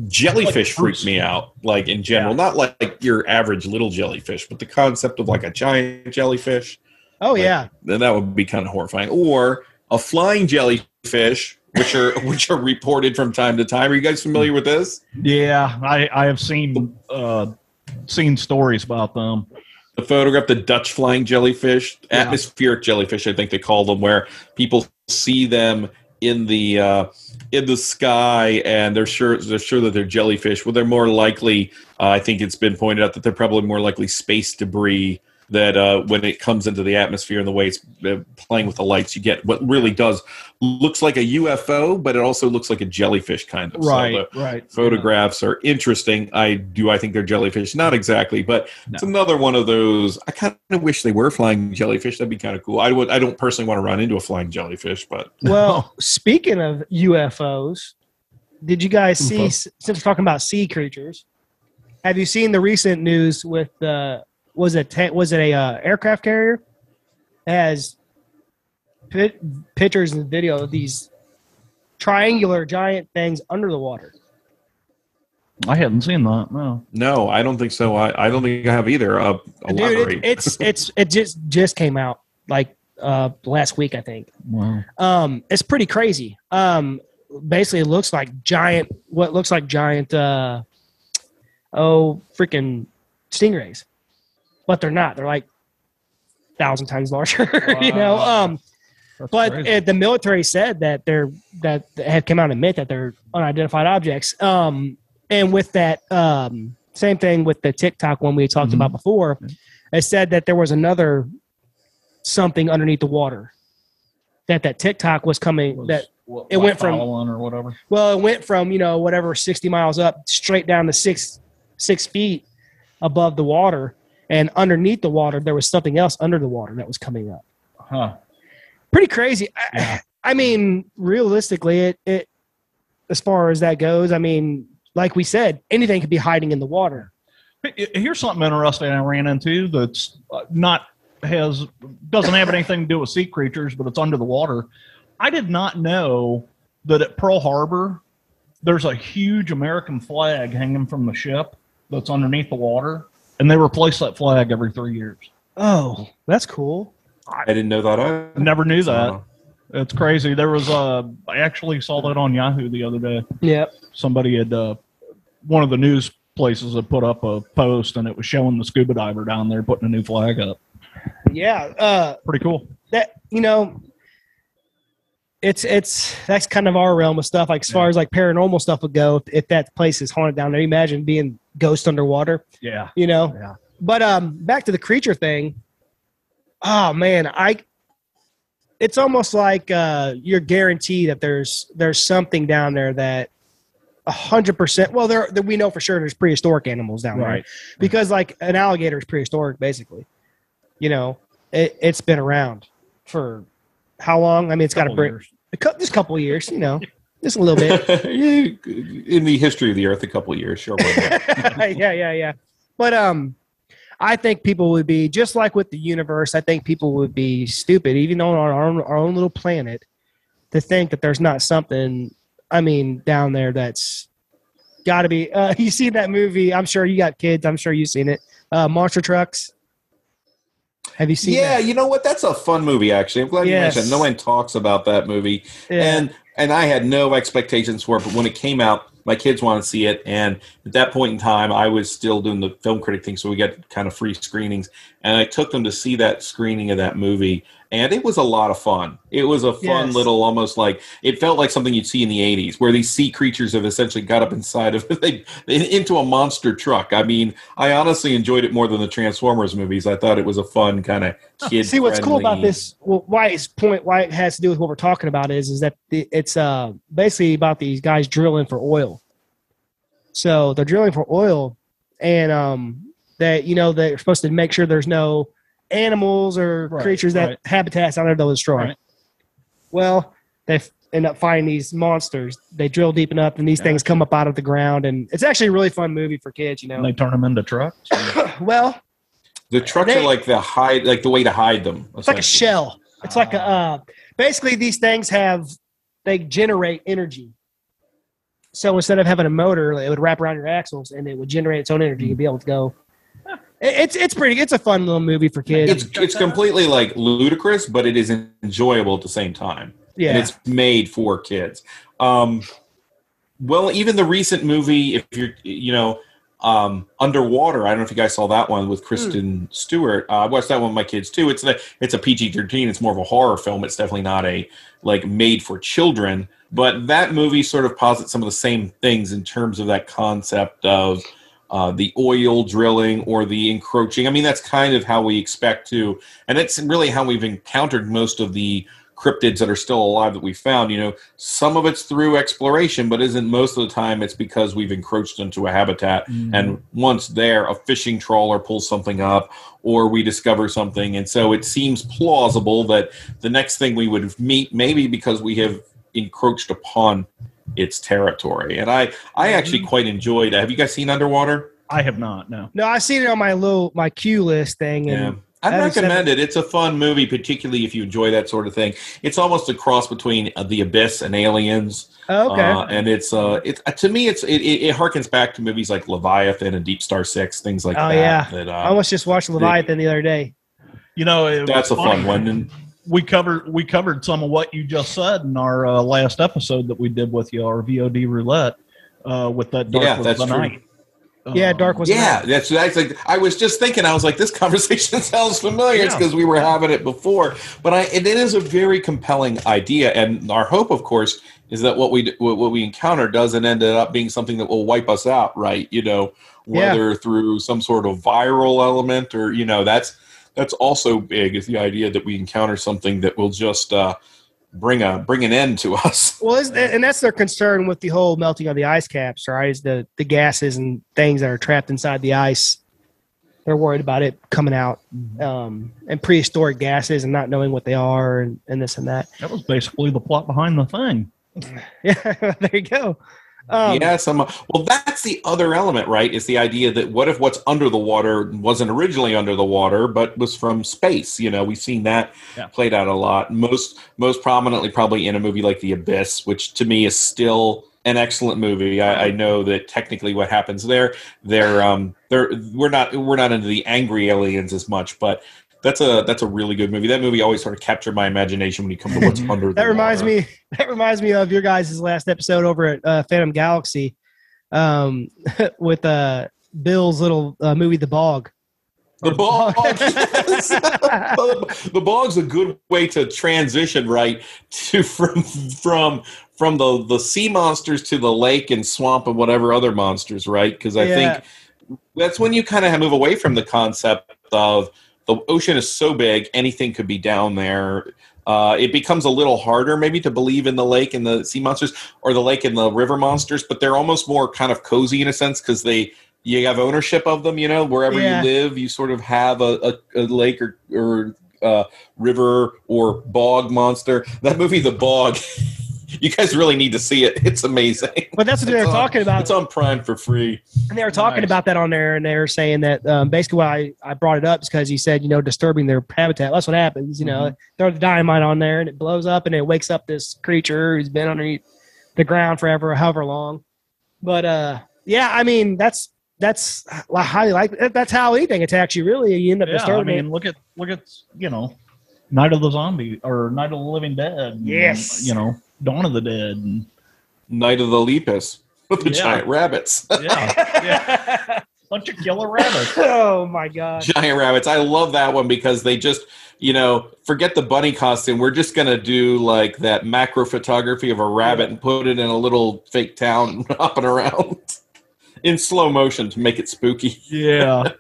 Speaker 3: Jellyfish freak me out, like in general. Not like your average little jellyfish, but the concept of like a giant jellyfish.
Speaker 1: Oh yeah,
Speaker 3: then that would be kind of horrifying. Or a flying jellyfish, which are reported from time to time. Are you guys familiar with this?
Speaker 2: Yeah, I have seen stories about them.
Speaker 3: The photograph, the Dutch flying jellyfish, atmospheric jellyfish, I think they call them, where people see them in the sky and they're sure that they're jellyfish. Well, they're more likely. I think it's been pointed out that they're probably more likely space debris. That when it comes into the atmosphere and the way it's playing with the lights, you get what really looks like a UFO, but it also looks like a jellyfish kind of.
Speaker 2: Right,
Speaker 3: so the photographs are interesting. I think they're jellyfish. Not exactly, but it's another one of those. I kind of wish they were flying jellyfish. That'd be kind of cool. I don't personally want to run into a flying jellyfish, but.
Speaker 1: Well, speaking of UFOs, did you guys see, since we're talking about sea creatures, have you seen the recent news with was it a aircraft carrier? It has pictures and video of these triangular giant things under the water.
Speaker 2: I hadn't seen that. No.
Speaker 3: No, I don't think so. I don't think I have either. Elaborate.
Speaker 1: Dude, it just came out like last week, I think.
Speaker 2: Wow.
Speaker 1: It's pretty crazy. Basically, it looks like giant freaking stingrays, but they're not. They're like 1,000 times larger.
Speaker 2: Wow.
Speaker 1: You know. But the military said that that have come out and admit that they're unidentified objects. And with that, same thing with the TikTok one we talked about before, it said that there was another something underneath the water. That TikTok was coming. It went from
Speaker 2: or whatever.
Speaker 1: Well, it went from whatever 60 miles up straight down to six feet above the water, and underneath the water there was something else under the water that was coming up.
Speaker 2: Huh.
Speaker 1: Pretty crazy.
Speaker 2: Yeah.
Speaker 1: I mean, realistically, it as far as that goes, I mean, like we said, anything could be hiding in the water.
Speaker 2: Here's something interesting I ran into that's doesn't have anything to do with sea creatures, but it's under the water. I did not know that at Pearl Harbor there's a huge American flag hanging from the ship that's underneath the water, and they replace that flag every 3 years.
Speaker 1: Oh, that's cool.
Speaker 3: I didn't know that. I
Speaker 2: never knew that. It's crazy. There was I actually saw that on Yahoo the other day.
Speaker 1: Yep.
Speaker 2: Somebody had one of the news places had put up a post, and it was showing the scuba diver down there putting a new flag up.
Speaker 1: Yeah.
Speaker 2: Pretty cool.
Speaker 1: That that's kind of our realm of stuff. Like as far as like paranormal stuff would go, if that place is haunted down there, imagine being ghost underwater.
Speaker 2: Yeah.
Speaker 1: Yeah. But back to the creature thing. Oh man, it's almost like you're guaranteed that there's something down there that 100%. Well, we know for sure there's prehistoric animals down there, because like an alligator is prehistoric, basically. It's been around for how long? I mean, it's got to bring just a couple of years. Just a little bit
Speaker 3: in the history of the Earth, a couple of years, sure.
Speaker 1: Yeah. But I think people would be just like with the universe. I think people would be stupid, even on our own little planet, to think that there's not something. I mean, down there that's got to be. You see that movie? I'm sure you got kids. I'm sure you've seen it. Monster Trucks. Have you seen?
Speaker 3: Yeah,
Speaker 1: that?
Speaker 3: you know what? That's a fun movie. Actually, I'm glad you mentioned it. No one talks about that movie, and I had no expectations for it. But when it came out, my kids wanted to see it, and at that point in time, I was still doing the film critic thing, so we got kind of free screenings, and I took them to see that screening of that movie, and it was a lot of fun. It was a fun little, almost like, it felt like something you'd see in the 80s, where these sea creatures have essentially got up inside of into a monster truck. I mean, I honestly enjoyed it more than the Transformers movies. I thought it was a fun kind of kid.
Speaker 1: See, what's cool about this, why it has to do with what we're talking about is that it's basically about these guys drilling for oil. So they're drilling for oil, and they're supposed to make sure there's no animals or creatures that habitats out there they'll destroy. Right. Well, they end up finding these monsters. They drill deep enough, and these things come up out of the ground, and it's actually a really fun movie for kids.
Speaker 2: And they turn them into trucks.
Speaker 1: Well,
Speaker 3: the trucks are like the way to hide them.
Speaker 1: It's like a shell. It's like basically these things they generate energy. So instead of having a motor, it would wrap around your axles and it would generate its own energy to be able to go. It's a fun little movie for kids.
Speaker 3: It's completely like ludicrous, but it is enjoyable at the same time. Yeah. And it's made for kids. Well, even the recent movie, if you're, Underwater, I don't know if you guys saw that one with Kristen Stewart. I watched that one with my kids too. It's a PG-13. It's more of a horror film. It's definitely not a made for children. But that movie sort of posits some of the same things in terms of that concept of the oil drilling or the encroaching. I mean, that's kind of how we expect to, and that's really how we've encountered most of the cryptids that are still alive that we found. Some of it's through exploration, but isn't most of the time it's because we've encroached into a habitat. And once there, a fishing trawler pulls something up or we discover something. And so it seems plausible that the next thing we would meet, maybe because we have encroached upon its territory. And I actually quite enjoyed. Have you guys seen Underwater?
Speaker 2: I have not. No.
Speaker 1: No, I've seen it on my queue list thing. And
Speaker 3: I'd recommend it. It's a fun movie, particularly if you enjoy that sort of thing. It's almost a cross between The Abyss and Aliens.
Speaker 1: Oh, okay.
Speaker 3: And it's to me, it harkens back to movies like Leviathan and Deep Star 6, things like that.
Speaker 1: Oh, yeah.
Speaker 3: That,
Speaker 1: I almost just watched Leviathan the other day.
Speaker 2: You know,
Speaker 3: that's a fun one. And
Speaker 2: we covered some of what you just said in our last episode that we did with you, our VOD roulette, with that Dark Was the Night.
Speaker 1: Dark Was the Night.
Speaker 3: That's like I was just thinking. I was like, this conversation sounds familiar. It's because we were having it before. But it is a very compelling idea, and our hope, of course, is that what we encounter doesn't end up being something that will wipe us out, right? You know, whether through some sort of viral element or that's also big. Is the idea that we encounter something that will just bring an end to us.
Speaker 1: Well, and that's their concern with the whole melting of the ice caps, right? Is the gases and things that are trapped inside the ice. They're worried about it coming out, and prehistoric gases and not knowing what they are and this and that.
Speaker 2: That was basically the plot behind the thing.
Speaker 1: Yeah, there you go.
Speaker 3: Well, that's the other element, right? Is the idea that what if what's under the water wasn't originally under the water, but was from space? You know, we've seen that played out a lot. Most prominently, probably in a movie like The Abyss, which to me is still an excellent movie. I know that technically what happens there, we're not into the angry aliens as much, but that's a really good movie. That movie always sort of captured my imagination when you come to what's under the water.
Speaker 1: That reminds me of your guys' last episode over at Phantom Galaxy, with Bill's little movie, The Bog.
Speaker 3: The Bog, yes. The Bog's a good way to transition, right, to from the sea monsters to the lake and swamp and whatever other monsters, right? Because I think that's when you kind of move away from the concept of the ocean is so big, anything could be down there. It becomes a little harder maybe to believe in the lake and the sea monsters or the lake and the river monsters, but they're almost more kind of cozy in a sense because you have ownership of them, you know, wherever you live, you sort of have a lake or river or bog monster. That movie, The Bog, you guys really need to see it. It's amazing.
Speaker 1: But that's what they were talking about.
Speaker 3: It's on Prime for free.
Speaker 1: And they were talking about that on there, and they were saying that basically why I brought it up is because he said, disturbing their habitat. That's what happens. Throw the dynamite on there, and it blows up, and it wakes up this creature who's been underneath the ground forever, however long. But, I mean, that's highly likely. That's how anything attacks you, really. You end up disturbing.
Speaker 2: I mean, look at Night of the Zombie or Night of the Living Dead.
Speaker 1: Yes.
Speaker 2: And, Dawn of the Dead. And
Speaker 3: Night of the Lepus with the giant rabbits.
Speaker 2: Bunch of killer rabbits.
Speaker 1: Oh, my God.
Speaker 3: Giant rabbits. I love that one because they just, forget the bunny costume. We're just going to do like that macro photography of a rabbit and put it in a little fake town hopping around in slow motion to make it spooky.
Speaker 2: Yeah.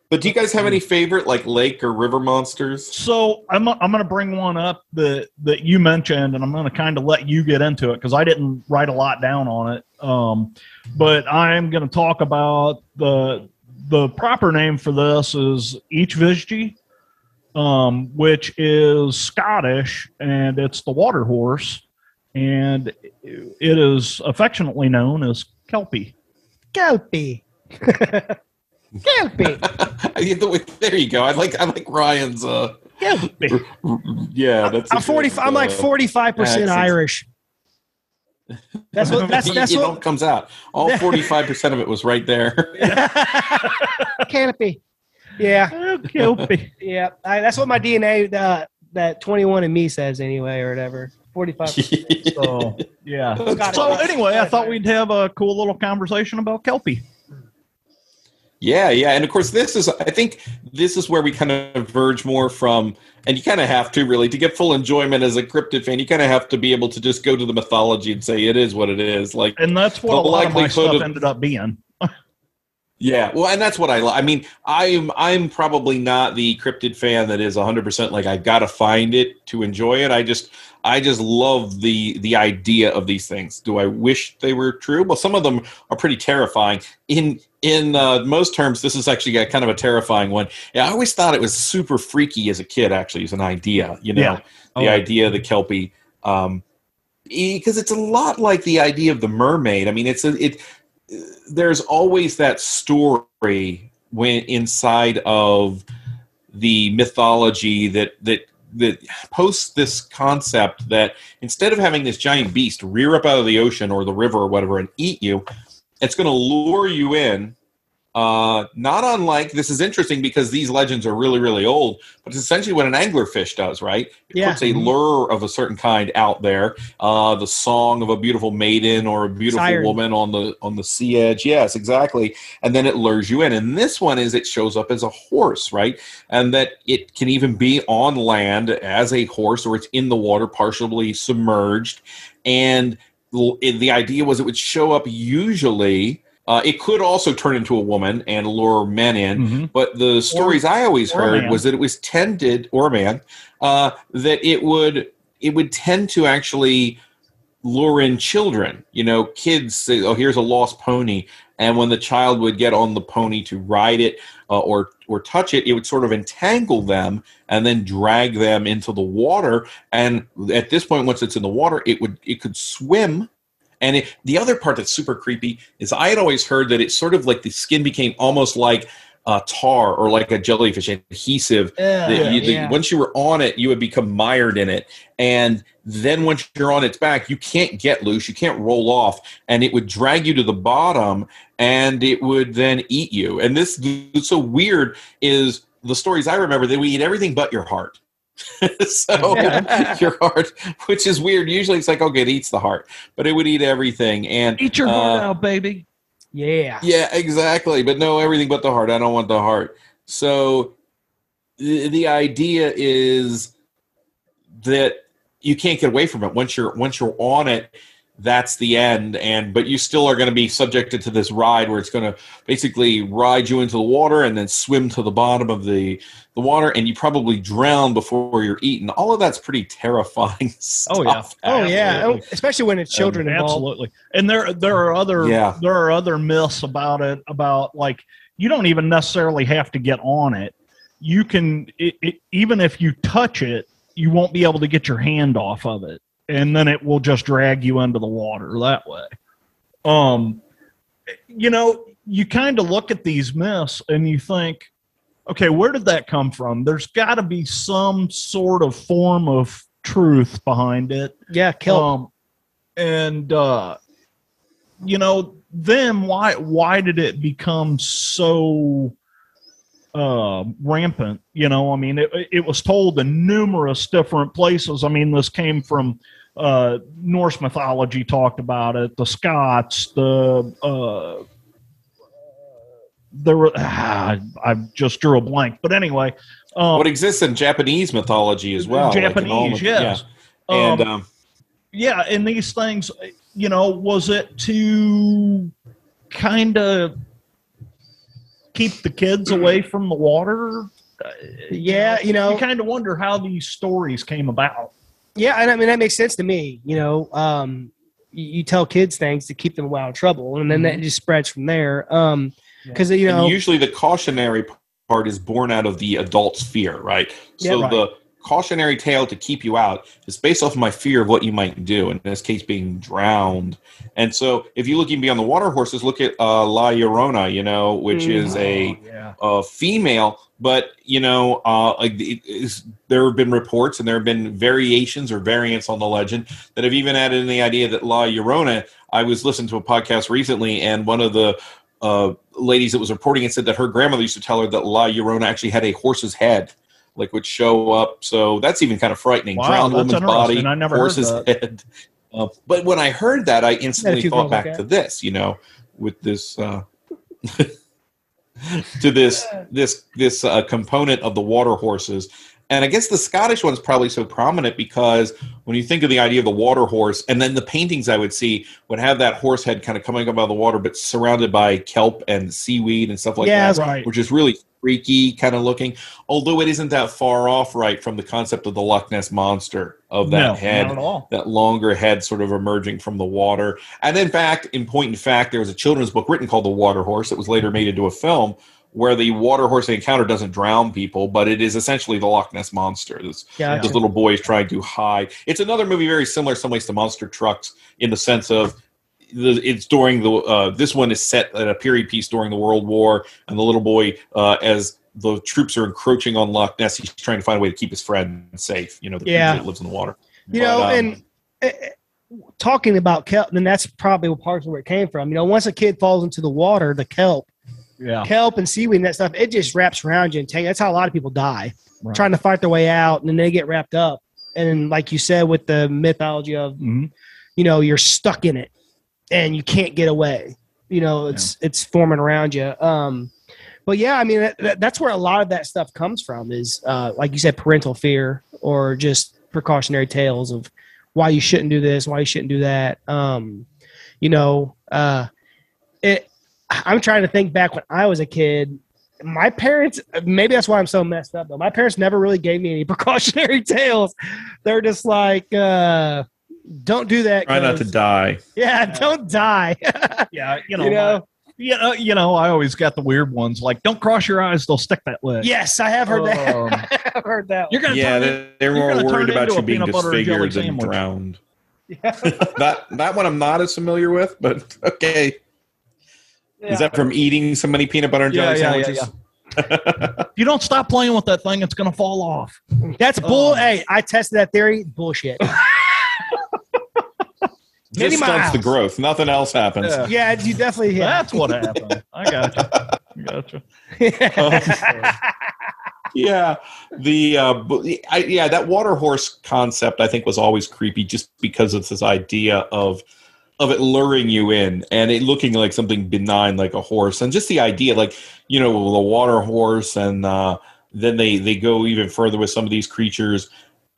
Speaker 3: But do you guys have any favorite like lake or river monsters?
Speaker 2: So I'm going to bring one up that you mentioned, and I'm going to kind of let you get into it because I didn't write a lot down on it. But I'm going to talk about the proper name for this is Eachvisgi, which is Scottish, and it's the water horse, and it is affectionately known as Kelpie.
Speaker 1: Kelpie. Kelpie.
Speaker 3: There you go. I like Ryan's.
Speaker 1: Kelpie.
Speaker 3: Yeah, that's.
Speaker 1: I'm like 45% Irish. That's what
Speaker 3: comes out. All 45% of it was right there.
Speaker 1: Kelpie. Yeah.
Speaker 2: Kelpie.
Speaker 1: Yeah. That's what my DNA that 21andMe says anyway, or whatever. 45%.
Speaker 2: So yeah. So anyway, I thought we'd have a cool little conversation about Kelpie.
Speaker 3: Yeah, and of course I think this is where we kind of verge more from, and you kind of have to really, to get full enjoyment as a cryptid fan, you kind of have to be able to just go to the mythology and say it is what it is. Like,
Speaker 2: and that's what a lot of my stuff ended up being.
Speaker 3: Yeah, well, and that's what I mean, I'm probably not the cryptid fan that is 100% like I gotta find it to enjoy it. I just love the idea of these things. Do I wish they were true? Well, some of them are pretty terrifying. In most terms, this is actually kind of a terrifying one. Yeah, I always thought it was super freaky as a kid. Actually, as an idea, the idea of the Kelpie. because it's a lot like the idea of the mermaid. I mean, there's always that story when inside of the mythology that posts this concept that instead of having this giant beast rear up out of the ocean or the river or whatever and eat you, it's going to lure you in. Not unlike, this is interesting because these legends are really, really old, but it's essentially what an anglerfish does, right? It puts a lure of a certain kind out there, the song of a beautiful maiden or a beautiful
Speaker 1: Siren.
Speaker 3: woman on the sea edge. Yes, exactly. And then it lures you in. And this one is it shows up as a horse, right? And that it can even be on land as a horse, or it's in the water, partially submerged. And the idea was it would show up usually... it could also turn into a woman and lure men in, but the stories I always heard was that it was tended, or a man, that it would tend to actually lure in children. You know, kids say, "Oh, here's a lost pony," and when the child would get on the pony to ride it or touch it, it would sort of entangle them and then drag them into the water. And at this point, once it's in the water, it could swim. And the other part that's super creepy is I had always heard that it's sort of like the skin became almost like tar or like a jellyfish adhesive. Once you were on it, you would become mired in it. And then once you're on its back, you can't get loose. You can't roll off. And it would drag you to the bottom, and it would then eat you. And this is so weird is the stories I remember, they would eat everything but your heart. So your heart, which is weird. Usually it's like, okay, it eats the heart, but it would eat everything. And
Speaker 2: eat your heart out, baby.
Speaker 1: Yeah,
Speaker 3: exactly. But no, everything but the heart. I don't want the heart. So the idea is that you can't get away from it. Once you're on it, that's the end. But you still are going to be subjected to this ride where it's going to basically ride you into the water and then swim to the bottom of the water, and you probably drown before you're eaten. All of that's pretty terrifying stuff.
Speaker 1: Oh yeah, especially when it's children involved.
Speaker 2: Absolutely. And there are other myths about it, about like you don't even necessarily have to get on it. You can even if you touch it, you won't be able to get your hand off of it, and then it will just drag you into the water that way. You know, you kind of look at these myths and you think, okay, where did that come from? There's got to be some sort of form of truth behind it.
Speaker 1: Yeah, kill.
Speaker 2: And you know, then why did it become so rampant? You know, I mean, it was told in numerous different places. I mean, this came from Norse mythology, talked about it. The Scots, there were I just drew a blank, but anyway,
Speaker 3: what exists in Japanese mythology as well.
Speaker 2: Japanese, yes.
Speaker 3: Yeah. And
Speaker 2: and these things, you know, was it to kind of keep the kids away from the water?
Speaker 1: You know,
Speaker 2: you kind of wonder how these stories came about.
Speaker 1: Yeah, and I mean that makes sense to me. You know, you tell kids things to keep them out of trouble, and then that just spreads from there. Because you know,
Speaker 3: and usually the cautionary part is born out of the adult's fear, right? So the cautionary tale to keep you out is based off of my fear of what you might do, in this case being drowned. And so if you look even beyond the water horses, look at La Llorona, you know, which is a female, but, you know, there have been reports and there have been variations or variants on the legend that have even added in the idea that La Llorona, I was listening to a podcast recently, and one of the ladies that was reporting it said that her grandmother used to tell her that La Llorona actually had a horse's head, like would show up. So that's even kind of frightening.
Speaker 2: Wow,
Speaker 3: drowned woman's body,
Speaker 2: I never
Speaker 3: horse's
Speaker 2: heard that.
Speaker 3: head. But when I heard that, I instantly thought back to this, you know, with this to this component of the water horses. And I guess the Scottish one's probably so prominent because when you think of the idea of the water horse, and then the paintings I would see would have that horse head kind of coming up out of the water, but surrounded by kelp and seaweed and stuff like that,
Speaker 2: right.
Speaker 3: Which is really freaky kind of looking. Although it isn't that far off, right, from the concept of the Loch Ness Monster, of that head,
Speaker 2: not at all.
Speaker 3: That longer head sort of emerging from the water. And in fact, there was a children's book written called The Water Horse that was later made into a film, where the water horse they encounter doesn't drown people, but it is essentially the Loch Ness Monster. This little boy is trying to hide. It's another movie very similar in some ways to Monster Trucks in the sense of it's during the this one is set at a period piece during the World War, and the little boy, as the troops are encroaching on Loch Ness, he's trying to find a way to keep his friend safe. The creature that lives in the water.
Speaker 1: And talking about kelp, and that's probably partially where it came from. Once a kid falls into the water, the kelp and seaweed and that stuff, it just wraps around you and that's how a lot of people die, trying to fight their way out, and then they get wrapped up. And like you said, with the mythology of, you're stuck in it and you can't get away. It's forming around you. But yeah, I mean, that's where a lot of that stuff comes from is, like you said, parental fear or just precautionary tales of why you shouldn't do this, why you shouldn't do that. I'm trying to think back when I was a kid. My parents, maybe that's why I'm so messed up, though. My parents never really gave me any precautionary tales. They're just like, don't do that.
Speaker 3: Try not to die.
Speaker 1: Yeah, don't die.
Speaker 2: I always got the weird ones like, don't cross your eyes, they'll stick that way.
Speaker 1: Yes, I have heard that. I've heard that.
Speaker 2: You're gonna
Speaker 3: they're more worried about you being disfigured than drowned.
Speaker 1: Yeah.
Speaker 3: that one I'm not as familiar with, but okay. Yeah. Is that from eating so many peanut butter and jelly sandwiches?
Speaker 2: If you don't stop playing with that thing, it's going to fall off.
Speaker 1: That's bull. Hey, I tested that theory. Bullshit.
Speaker 3: Just stunts the growth. Nothing else happens.
Speaker 1: Yeah, you definitely. Yeah.
Speaker 2: That's what happened. I gotcha.
Speaker 3: That water horse concept I think was always creepy, just because of this idea of it luring you in and it looking like something benign like a horse, and just the idea the water horse, and then they go even further with some of these creatures.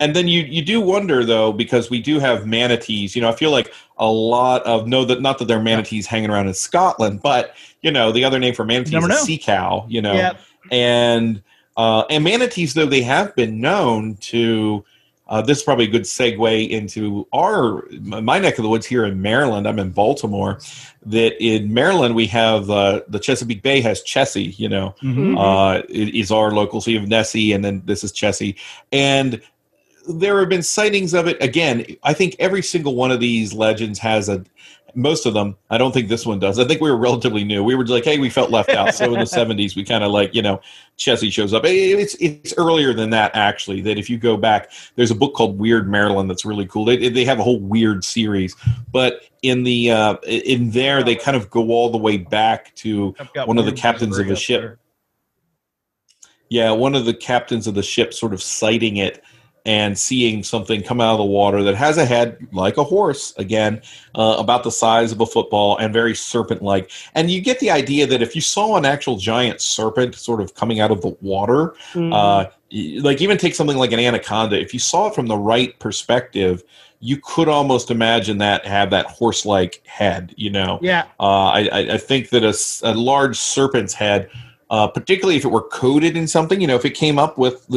Speaker 3: And then you do wonder, though, because we do have manatees. I feel like a lot of not that there are manatees hanging around in Scotland, but the other name for manatees is sea cow. And manatees, though, they have been known to. This is probably a good segue into my neck of the woods here in Maryland. I'm in Baltimore. That in Maryland we have the Chesapeake Bay has Chessie. It is our local. So you have Nessie, and then this is Chessie, and there have been sightings of it. Again, I think every single one of these legends has most of them. I don't think this one does. I think we were relatively new. We were like, hey, we felt left out. So in the 70s, we kind of Chessie shows up. It's earlier than that, actually, that if you go back, there's a book called Weird Maryland that's really cool. They have a whole weird series. But in there, they kind of go all the way back to one of the captains of the ship. Yeah, one of the captains of the ship sort of sighting it and seeing something come out of the water that has a head like a horse, again, about the size of a football and very serpent-like. And you get the idea that if you saw an actual giant serpent sort of coming out of the water, even take something like an anaconda, if you saw it from the right perspective, you could almost imagine that have that horse-like head,
Speaker 1: Yeah.
Speaker 3: I think that a large serpent's head, particularly if it were coated in something, if it came up with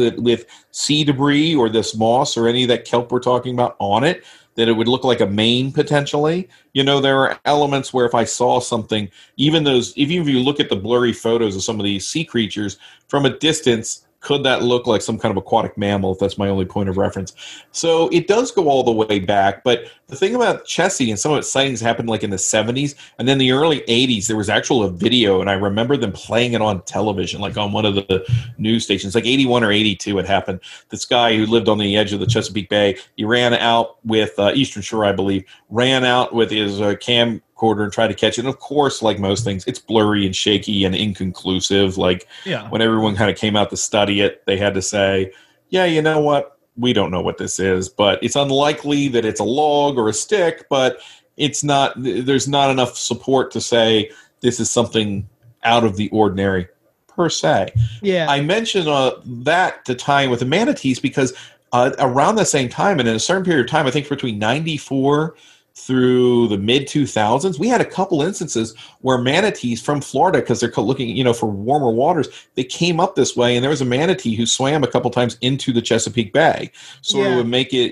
Speaker 3: sea debris or this moss or any of that kelp we're talking about on it, that it would look like a mane potentially. There are elements where if I saw something, even if you look at the blurry photos of some of these sea creatures from a distance, could that look like some kind of aquatic mammal, if that's my only point of reference? So it does go all the way back. But the thing about Chessie and some of its sightings happened in the 70s. And then the early 80s, there was a video, and I remember them playing it on television, on one of the news stations, 81 or 82 it happened. This guy who lived on the edge of the Chesapeake Bay, he ran out with Eastern Shore, I believe, ran out with his camcorder and tried to catch it. And of course, like most things, it's blurry and shaky and inconclusive. When everyone kind of came out to study it, they had to say, yeah, you know what? We don't know what this is, but it's unlikely that it's a log or a stick, but there's not enough support to say this is something out of the ordinary per se.
Speaker 1: Yeah.
Speaker 3: I mentioned that to tie in with the manatees because around the same time and in a certain period of time, I think between 94 through the mid-2000s, we had a couple instances where manatees from Florida, because they're looking, for warmer waters, they came up this way, and there was a manatee who swam a couple times into the Chesapeake Bay. So it would make it,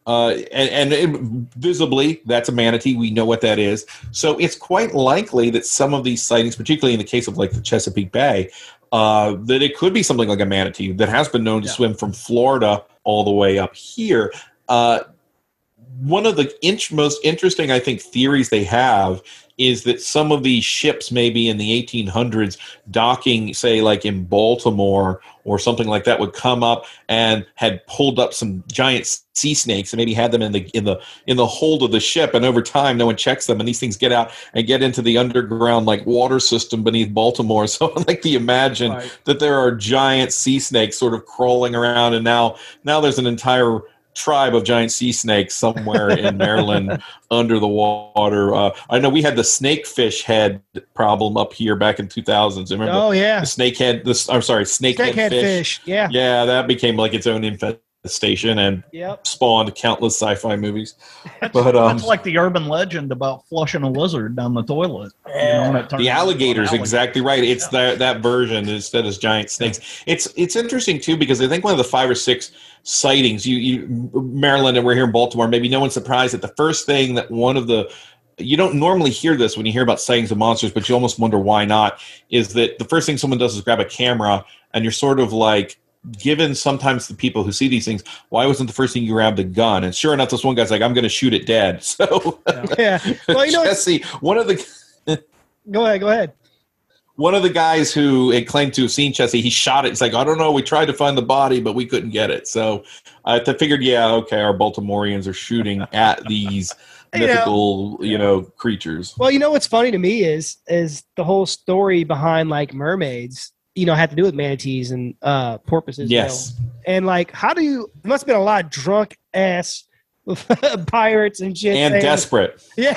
Speaker 3: Visibly, that's a manatee. We know what that is. So it's quite likely that some of these sightings, particularly in the case of like the Chesapeake Bay, that it could be something like a manatee that has been known to swim from Florida all the way up here. One of the most interesting, I think, theories they have is that some of these ships, maybe in the 1800s, docking, say, like in Baltimore or something like that, would come up and had pulled up some giant sea snakes and maybe had them in the hold of the ship. And over time, no one checks them, and these things get out and get into the underground like water system beneath Baltimore. So I like to imagine that there are giant sea snakes sort of crawling around, and now there's an entire tribe of giant sea snakes somewhere in Maryland under the water. I know we had the snakefish head problem up here back in 2000s. Remember? Oh yeah, the snakehead. Snakehead fish.
Speaker 1: Yeah,
Speaker 3: that became like its own infestation and spawned countless sci-fi movies.
Speaker 2: That's like the urban legend about flushing a lizard down the toilet.
Speaker 3: The alligators, exactly right. It's that version instead of giant snakes. It's interesting too because I think one of the 5 or 6 sightings, you Maryland, and we're here in Baltimore. Maybe no one's surprised that the first thing that you don't normally hear this when you hear about sightings of monsters, but you almost wonder why not. Is that the first thing someone does is grab a camera, and you're sort of like, given sometimes the people who see these things, why wasn't the first thing you grabbed a gun? And sure enough, this one guy's like, I'm going to shoot it dead. So
Speaker 1: yeah, well,
Speaker 3: Jesse, one of the
Speaker 1: go ahead.
Speaker 3: One of the guys who had claimed to have seen Chessie, he shot it. It's like, I don't know, we tried to find the body, but we couldn't get it. So I figured, our Baltimoreans are shooting at these mythical, creatures.
Speaker 1: Well, what's funny to me is the whole story behind like mermaids, had to do with manatees and porpoises.
Speaker 3: Yes.
Speaker 1: And like, there must have been a lot of drunk ass pirates and shit.
Speaker 3: And desperate.
Speaker 1: Yeah.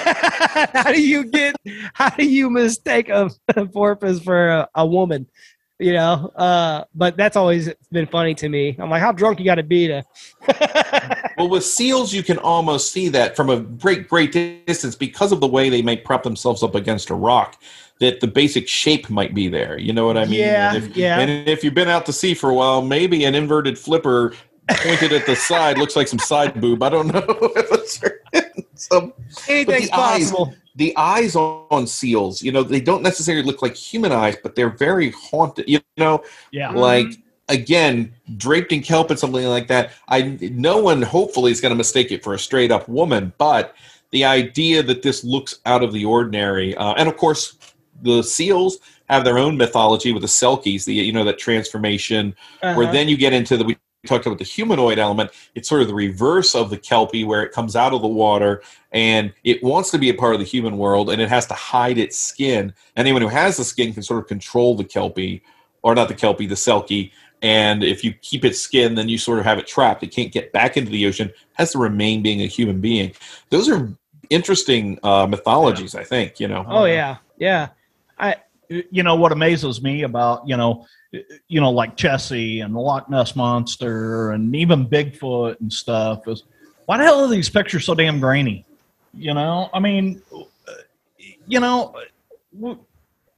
Speaker 1: How do you mistake a porpoise for a woman? But that's always been funny to me. I'm like, how drunk you got to be to?
Speaker 3: Well, with seals, you can almost see that from a great distance because of the way they may prop themselves up against a rock, that the basic shape might be there. You know what I mean?
Speaker 1: Yeah,
Speaker 3: And if you've been out to sea for a while, maybe an inverted flipper pointed at the side looks like some side boob. I don't know.
Speaker 1: Anything's possible.
Speaker 3: The eyes on seals, they don't necessarily look like human eyes, but they're very haunted. Like, again, draped in kelp and something like that. No one hopefully is going to mistake it for a straight up woman, but the idea that this looks out of the ordinary, and of course, the seals have their own mythology with the selkies, that transformation, where then you get into we talked about the humanoid element. It's sort of the reverse of the kelpie, where it comes out of the water and it wants to be a part of the human world, and it has to hide its skin. Anyone who has the skin can sort of control the kelpie, or not the kelpie, the selkie. And if you keep its skin, then you sort of have it trapped. It can't get back into the ocean. It has to remain being a human being. Those are interesting mythologies, I think.
Speaker 1: Oh yeah.
Speaker 2: What amazes me about like Chessie and the Loch Ness Monster and even Bigfoot and stuff is, why the hell are these pictures so damn grainy? I mean,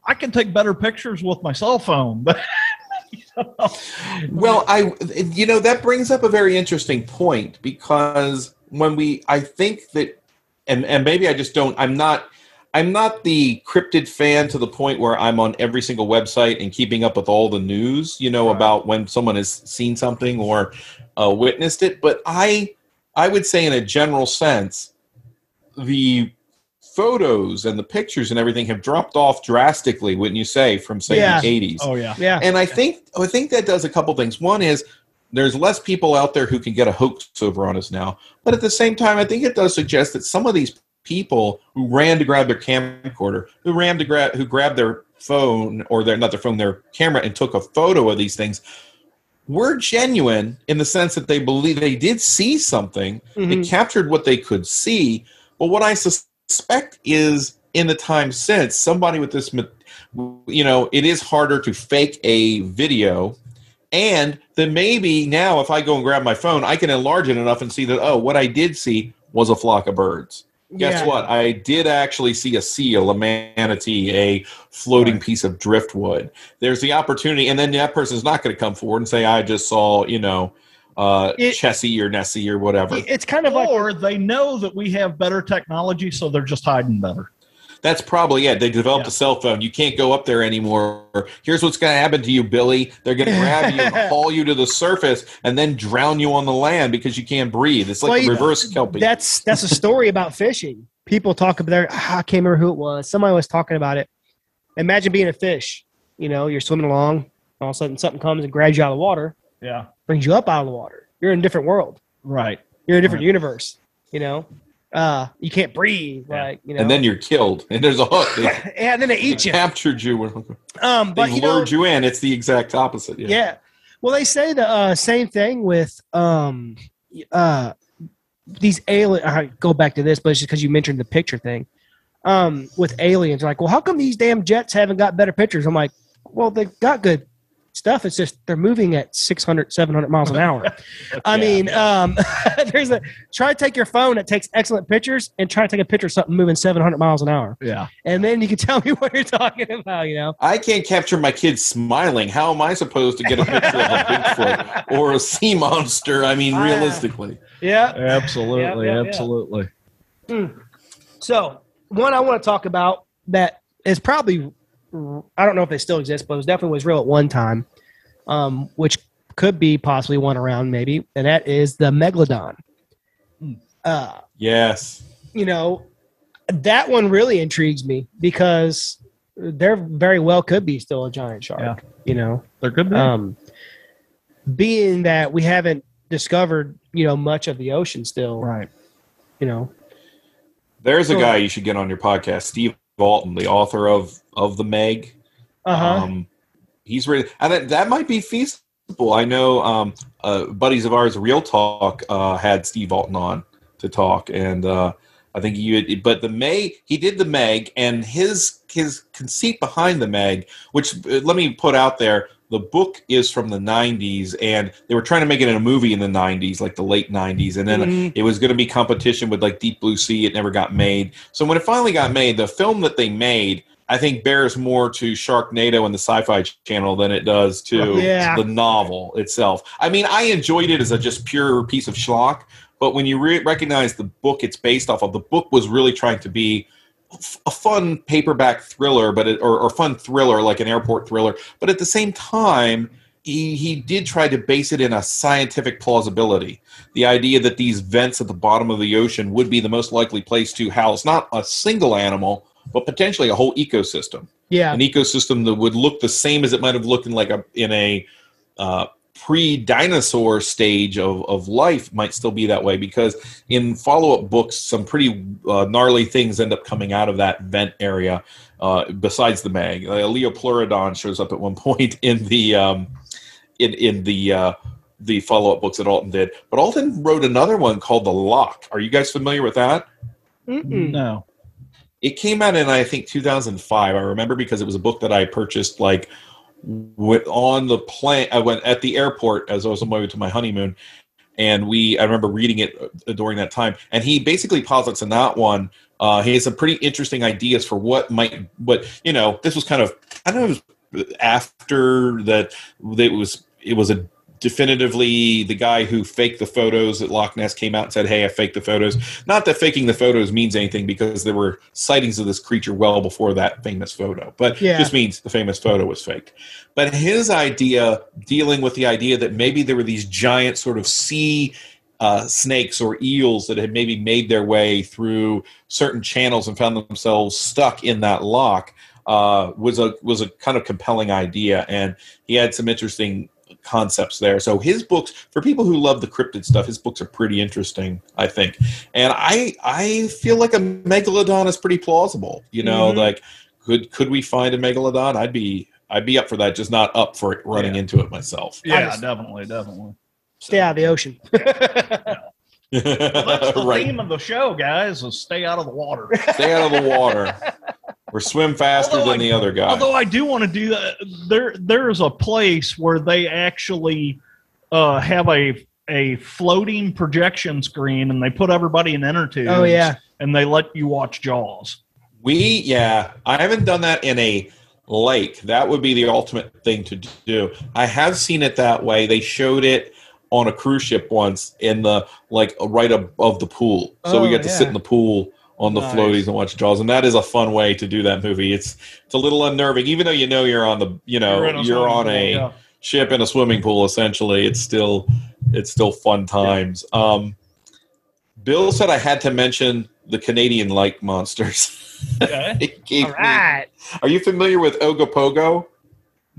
Speaker 2: I can take better pictures with my cell phone, but
Speaker 3: well, that brings up a very interesting point, because I think that, and maybe I just don't, I'm not the cryptid fan to the point where I'm on every single website and keeping up with all the news, about when someone has seen something or witnessed it. But I would say, in a general sense, the photos and the pictures and everything have dropped off drastically, wouldn't you say, from say the 80s?
Speaker 2: Oh yeah.
Speaker 3: And I think that does a couple things. One is there's less people out there who can get a hoax over on us now. But at the same time, I think it does suggest that some of these people who ran to grab their camcorder, who grabbed their phone, or their camera, and took a photo of these things, were genuine in the sense that they believe they did see something. They captured what they could see. But what I suspect is, in the time since, somebody with this, it is harder to fake a video. And then maybe now, if I go and grab my phone, I can enlarge it enough and see that, what I did see was a flock of birds. Guess what? I did actually see a seal, a manatee, a floating piece of driftwood. There's the opportunity, and then that person's not going to come forward and say, I just saw, Chessie or Nessie or whatever.
Speaker 1: It's kind of like,
Speaker 2: or they know that we have better technology, so they're just hiding better.
Speaker 3: That's probably it. They developed a cell phone. You can't go up there anymore. Here's what's going to happen to you, Billy. They're going to grab you and haul you to the surface and then drown you on the land because you can't breathe. It's like reverse Kelpie.
Speaker 1: That's a story about fishing. People talk about there. I can't remember who it was. Somebody was talking about it. Imagine being a fish. You know, you're swimming along. All of a sudden, something comes and grabs you out of the water.
Speaker 2: Yeah,
Speaker 1: brings you up out of the water. You're in a different world.
Speaker 2: Right.
Speaker 1: You're in a different universe. You know. You can't breathe, like, you know.
Speaker 3: And then you're killed, and there's a hook.
Speaker 1: And then they eat you.
Speaker 3: Captured you.
Speaker 1: But
Speaker 3: they lured you in. It's the exact opposite.
Speaker 1: Yeah. Well, they say the same thing with these aliens. I go back to this, but it's just because you mentioned the picture thing. With aliens, like, well, how come these damn jets haven't got better pictures? I'm like, well, they've got good stuff. It's just they're moving at 600, 700 miles an hour. I mean, try to take your phone that takes excellent pictures and try to take a picture of something moving 700 miles an hour.
Speaker 2: Yeah.
Speaker 1: And then you can tell me what you're talking about, you know.
Speaker 3: I can't capture my kids smiling. How am I supposed to get a picture of a Bigfoot or a sea monster? I mean, realistically.
Speaker 1: Yeah.
Speaker 2: Absolutely. Absolutely.
Speaker 1: So, one I want to talk about that is probably, I don't know if they still exist, but it definitely was real at one time, which could be possibly one around maybe, and that is the Megalodon.
Speaker 3: Yes.
Speaker 1: You know, that one really intrigues me because there very well could be still a giant shark.
Speaker 2: Yeah.
Speaker 1: You know,
Speaker 2: there could be.
Speaker 1: Being that we haven't discovered, you know, much of the ocean still.
Speaker 2: Right.
Speaker 1: You know,
Speaker 3: there's a guy you should get on your podcast, Steve Alton, the author of the Meg. He's really, and that might be feasible. I know buddies of ours, Real Talk, had Steve Alton on to talk, and I think he did the Meg, and his conceit behind the Meg, which let me put out there. The book is from the 90s, and they were trying to make it in a movie in the 90s, like the late 90s, and then it was going to be competition with like Deep Blue Sea. It never got made. So when it finally got made, the film that they made, I think, bears more to Sharknado and the Sci-Fi Channel than it does to the novel itself. I mean, I enjoyed it as a just pure piece of schlock, but when you recognize the book it's based off of, the book was really trying to be a fun paperback thriller, or fun thriller, like an airport thriller. But at the same time, he did try to base it in a scientific plausibility. The idea that these vents at the bottom of the ocean would be the most likely place to house not a single animal, but potentially a whole ecosystem.
Speaker 1: Yeah,
Speaker 3: an ecosystem that would look the same as it might have looked in a pre-dinosaur stage of life might still be that way, because in follow-up books, some pretty gnarly things end up coming out of that vent area. Besides the Meg, Leopleurodon shows up at one point in the follow-up books that Alton did. But Alton wrote another one called The Lock. Are you guys familiar with that?
Speaker 2: No.
Speaker 3: It came out in, I think, 2005. I remember because it was a book that I purchased on the plane. I went at the airport as I was on my way to my honeymoon, and I remember reading it during that time. And he basically posits in that one, he has some pretty interesting ideas for this was kind of, I don't know, it was after that. It was a definitively the guy who faked the photos at Loch Ness came out and said, "Hey, I faked the photos." Not that faking the photos means anything, because there were sightings of this creature well before that famous photo. But it just means the famous photo was faked. But his idea, dealing with the idea that maybe there were these giant sort of sea snakes or eels that had maybe made their way through certain channels and found themselves stuck in that lock, was a kind of compelling idea. And he had some interesting concepts there. So his books, for people who love the cryptid stuff, his books are pretty interesting, I think. And I feel like a megalodon is pretty plausible. You know, like could we find a megalodon? I'd be up for that, just not up for it running into it myself.
Speaker 2: Yeah, definitely.
Speaker 1: Stay out of the ocean.
Speaker 2: Well, that's the theme of the show, guys, is stay out of the water.
Speaker 3: Stay out of the water. Or swim faster than the other guy.
Speaker 2: Although I do want to do that. There's a place where they actually have a floating projection screen, and they put everybody in inner tubes.
Speaker 1: Oh, yeah.
Speaker 2: And they let you watch Jaws.
Speaker 3: I haven't done that in a lake. That would be the ultimate thing to do. I have seen it that way. They showed it on a cruise ship once in the right above the pool. So we got to sit in the pool on the floaties and watch Jaws, and that is a fun way to do that movie. It's a little unnerving, even though you're on the you're on a ship in a swimming pool. Essentially, it's still fun times. Bill said I had to mention the Canadian lake monsters.
Speaker 2: Okay.
Speaker 1: All right.
Speaker 3: Are you familiar with Ogopogo?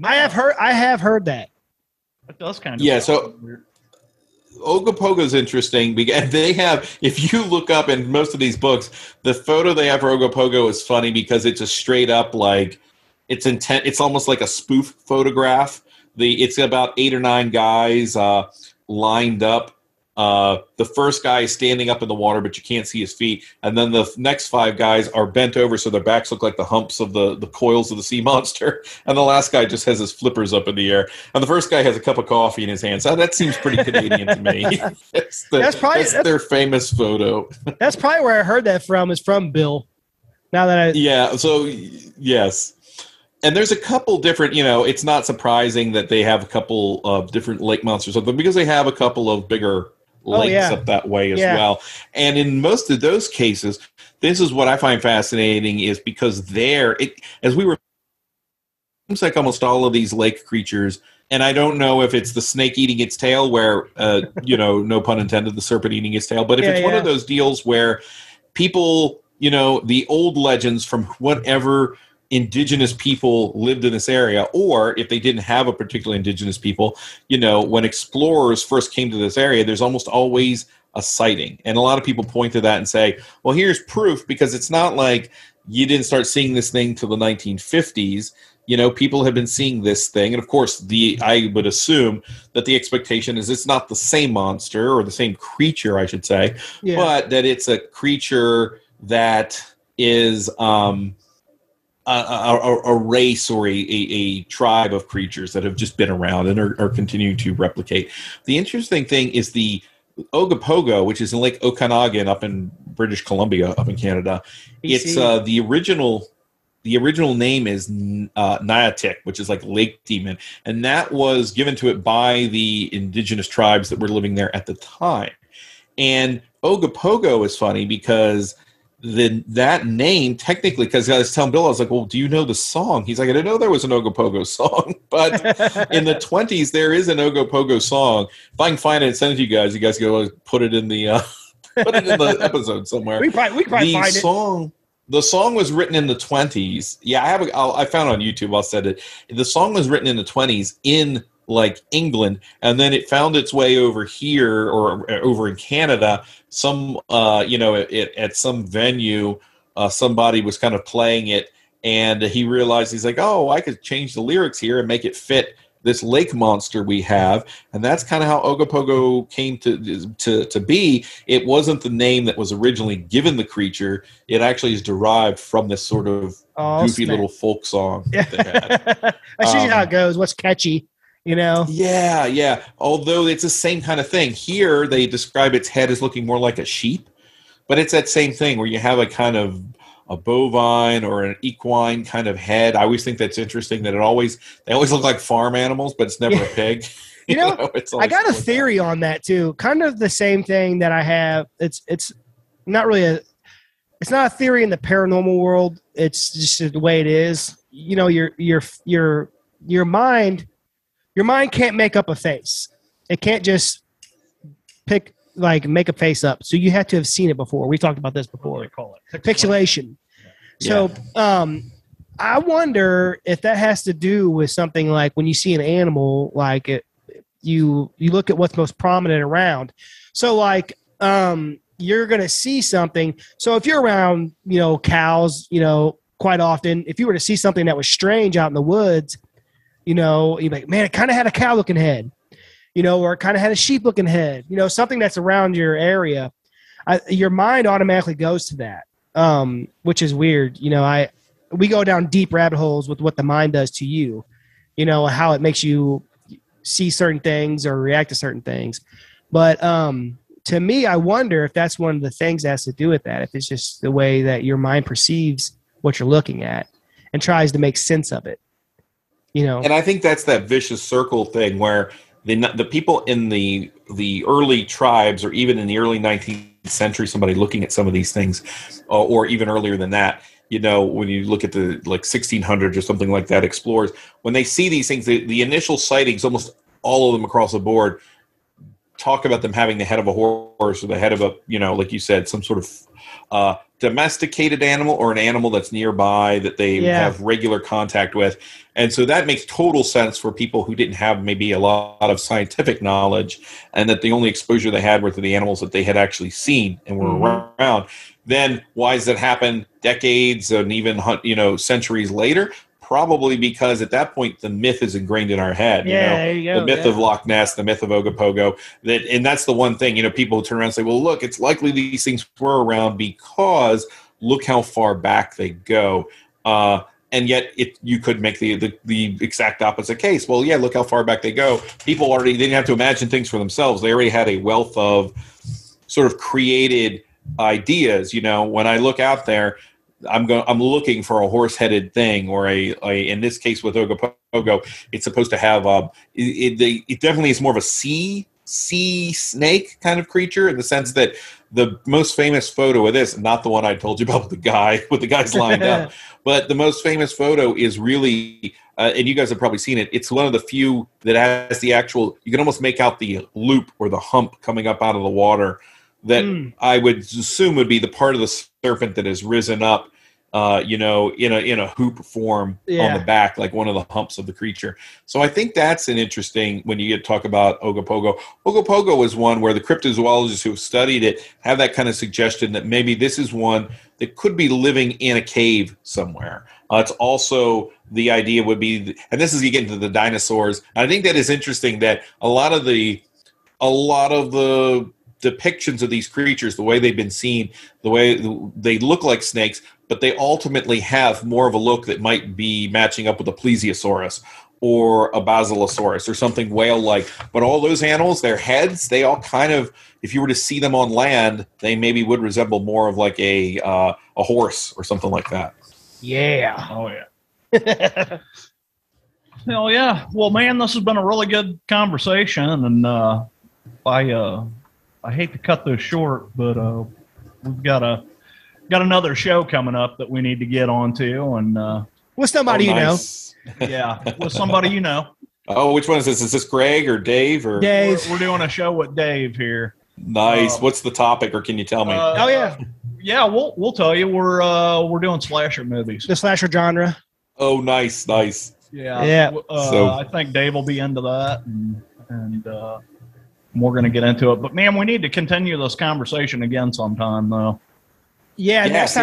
Speaker 1: I have heard that.
Speaker 2: It does kind of
Speaker 3: so
Speaker 2: weird.
Speaker 3: Ogopogo is interesting because they have, if you look up in most of these books, the photo they have for Ogopogo is funny because it's a straight up it's almost like a spoof photograph. It's about 8 or 9 guys lined up. The first guy is standing up in the water, but you can't see his feet. And then the next 5 guys are bent over so their backs look like the humps of the coils of the sea monster. And the last guy just has his flippers up in the air. And the first guy has a cup of coffee in his hand. So that seems pretty Canadian to me. That's their famous photo.
Speaker 1: That's probably where I heard that from, is from Bill. Now that
Speaker 3: yes. And there's a couple different, it's not surprising that they have a couple of different lake monsters because they have a couple of bigger lakes up that way as well. And in most of those cases, this is what I find fascinating is because as we were, seems like almost all of these lake creatures, and I don't know if it's the snake eating its tail where, no pun intended, the serpent eating its tail, but if it's one of those deals where people, the old legends from whatever indigenous people lived in this area, or if they didn't have a particular indigenous people, when explorers first came to this area, there's almost always a sighting. And a lot of people point to that and say, well, here's proof, because it's not like you didn't start seeing this thing till the 1950s. People have been seeing this thing. And of course, I would assume that the expectation is it's not the same monster, or the same creature, I should say, but that it's a creature that is a race or a tribe of creatures that have just been around and are continuing to replicate. The interesting thing is the Ogopogo, which is in Lake Okanagan up in British Columbia, up in Canada. It's the original name is LUNATIC, which is like lake demon, and that was given to it by the indigenous tribes that were living there at the time. And Ogopogo is funny because that name, technically, because I was telling Bill, I was like, well, do you know the song? He's like, I didn't know there was an Ogopogo song. But in the 20s, there is an Ogopogo song. If I can find it and send it to you guys go put it in the episode somewhere.
Speaker 1: We probably find it.
Speaker 3: The song was written in the 20s. Yeah, I found it on YouTube. I'll send it. The song was written in the 20s in England, and then it found its way over here or over in Canada. Some at some venue, somebody was kind of playing it, and he realized, he's like, oh, I could change the lyrics here and make it fit this lake monster we have. And that's kind of how Ogopogo came to be. It wasn't the name that was originally given the creature. It actually is derived from this sort of goofy little folk song that they had.
Speaker 1: That's usually how it goes. What's catchy?
Speaker 3: Yeah. Although it's the same kind of thing. Here, they describe its head as looking more like a sheep, but it's that same thing where you have a kind of a bovine or an equine kind of head. I always think that's interesting that they always look like farm animals, but it's never a pig.
Speaker 1: I got a theory on that too. Kind of the same thing that I have. It's not really it's not a theory in the paranormal world. It's just the way it is. Your mind can't make up a face. It can't just make a face up. So you have to have seen it before. We've talked about this before.
Speaker 2: What do they call it?
Speaker 1: Pixelation. So I wonder if that has to do with something like when you see an animal, you look at what's most prominent around. So you're going to see something. So if you're around, cows, quite often, if you were to see something that was strange out in the woods, you'd be like, man, it kind of had a cow looking head, or it kind of had a sheep looking head, something that's around your area. Your mind automatically goes to that, which is weird. We go down deep rabbit holes with what the mind does to you, how it makes you see certain things or react to certain things. But to me, I wonder if that's one of the things that has to do with that, if it's just the way that your mind perceives what you're looking at and tries to make sense of it.
Speaker 3: And I think that's that vicious circle thing where the people in the early tribes, or even in the early 19th century, somebody looking at some of these things, or even earlier than that, when you look at the 1600s or something like that, explorers, when they see these things, the initial sightings, almost all of them across the board, talk about them having the head of a horse or the head of a, like you said, some sort of domesticated animal or an animal that's nearby that they have regular contact with. And so that makes total sense for people who didn't have maybe a lot of scientific knowledge, and that the only exposure they had were to the animals that they had actually seen and were around. Then why does it happen decades and even centuries later? Probably because at that point the myth is ingrained in our head.
Speaker 1: There you go,
Speaker 3: the myth of Loch Ness, the myth of Ogopogo. And that's the one thing. People turn around and say, "Well, look, it's likely these things were around because look how far back they go." And yet, you could make the exact opposite case. Well, yeah, look how far back they go. People they didn't have to imagine things for themselves. They already had a wealth of sort of created ideas. When I look out there, I'm looking for a horse-headed thing, or in this case with Ogopogo, it's supposed to have it definitely is more of a sea snake kind of creature, in the sense that the most famous photo of this, not the one I told you about with the guys lined up, but the most famous photo is really, and you guys have probably seen it, it's one of the few that has the actual, you can almost make out the loop or the hump coming up out of the water, that I would assume would be the part of the serpent that has risen up, in a hoop form on the back, like one of the humps of the creature. So I think that's an interesting, when you talk about Ogopogo. Ogopogo is one where the cryptozoologists who have studied it have that kind of suggestion that maybe this is one that could be living in a cave somewhere. It's also, the idea would be, and this is, you get into the dinosaurs. I think that is interesting that a lot of the depictions of these creatures, the way they've been seen, the way they look like snakes, but they ultimately have more of a look that might be matching up with a plesiosaurus or a basilosaurus or something whale-like. But all those animals, their heads, they all kind of, if you were to see them on land, they maybe would resemble more of like a horse or something like that.
Speaker 1: Yeah.
Speaker 2: Oh, yeah. Hell yeah. Well, man, this has been a really good conversation, and I hate to cut this short, but we've got another show coming up that we need to get onto, and
Speaker 1: with somebody
Speaker 3: nice.
Speaker 2: Yeah, with somebody you know.
Speaker 3: Oh, which one is this? Is this Greg or Dave or
Speaker 1: Dave?
Speaker 2: We're doing a show with Dave here.
Speaker 3: Nice. What's the topic, or can you tell me?
Speaker 2: Yeah, we'll tell you. We're doing slasher movies.
Speaker 1: The slasher genre.
Speaker 3: Oh, nice.
Speaker 1: Yeah.
Speaker 2: So I think Dave will be into that, and we're going to get into it. But man, we need to continue this conversation again sometime, though.
Speaker 1: Yeah. Next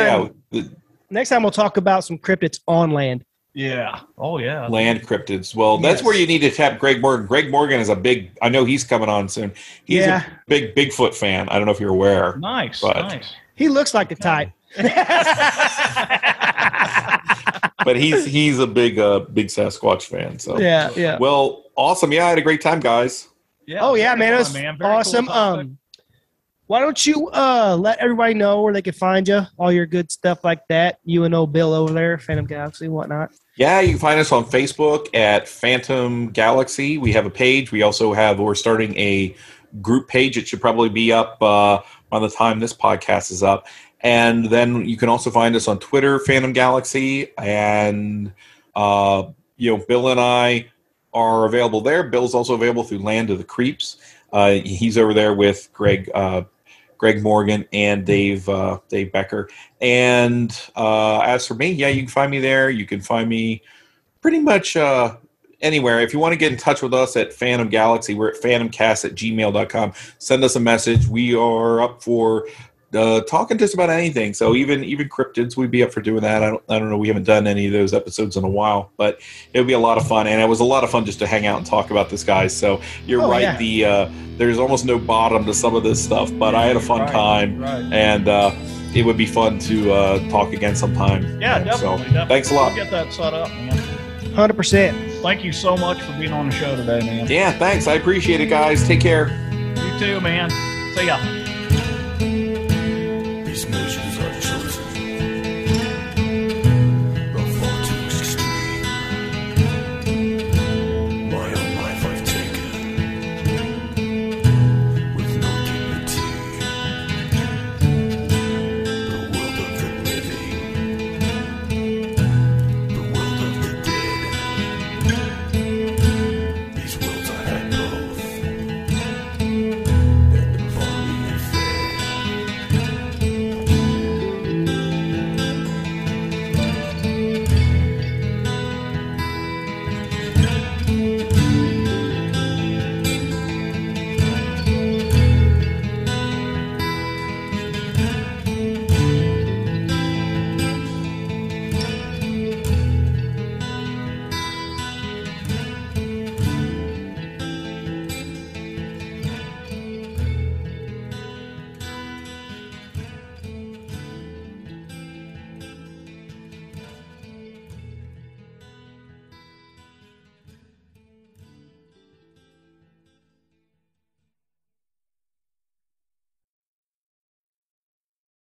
Speaker 1: time we'll talk about some cryptids on land.
Speaker 2: Yeah. Oh, yeah.
Speaker 3: Land cryptids. Well, that's where you need to tap Greg Morgan. Greg Morgan is I know he's coming on soon. He's a big Bigfoot fan. I don't know if you're aware.
Speaker 2: Nice.
Speaker 1: He looks like the type.
Speaker 3: But he's a big Sasquatch fan. So
Speaker 1: yeah.
Speaker 3: Well, awesome. Yeah, I had a great time, guys.
Speaker 2: Yeah.
Speaker 1: Oh yeah, man, it was awesome.
Speaker 2: Cool.
Speaker 1: Why don't you let everybody know where they can find you, all your good stuff like that. You and old Bill over there, Phantom Galaxy, whatnot. Yeah, you can find us on Facebook at Phantom Galaxy. We have a page. We're starting a group page. It should probably be up by the time this podcast is up. And then you can also find us on Twitter, Phantom Galaxy, and Bill and I are available there. Bill's also available through Land of the Creeps. He's over there with Greg Morgan and Dave Becker. And as for me, you can find me there. You can find me pretty much anywhere. If you want to get in touch with us at Phantom Galaxy, we're at phantomcast@gmail.com. Send us a message. We are up for talking just about anything. So even cryptids, we'd be up for doing that. I don't know. We haven't done any of those episodes in a while, but it would be a lot of fun. And it was a lot of fun just to hang out and talk about this, guys. So you're right. Yeah. There's almost no bottom to some of this stuff, but I had a fun time, and it would be fun to talk again sometime.
Speaker 2: Yeah, definitely.
Speaker 3: So thanks a lot.
Speaker 2: We'll get that set up, man.
Speaker 1: 100%.
Speaker 2: Thank you so much for being on the show today, man.
Speaker 3: Yeah, thanks. I appreciate it, guys. Take care.
Speaker 2: You too, man. See ya.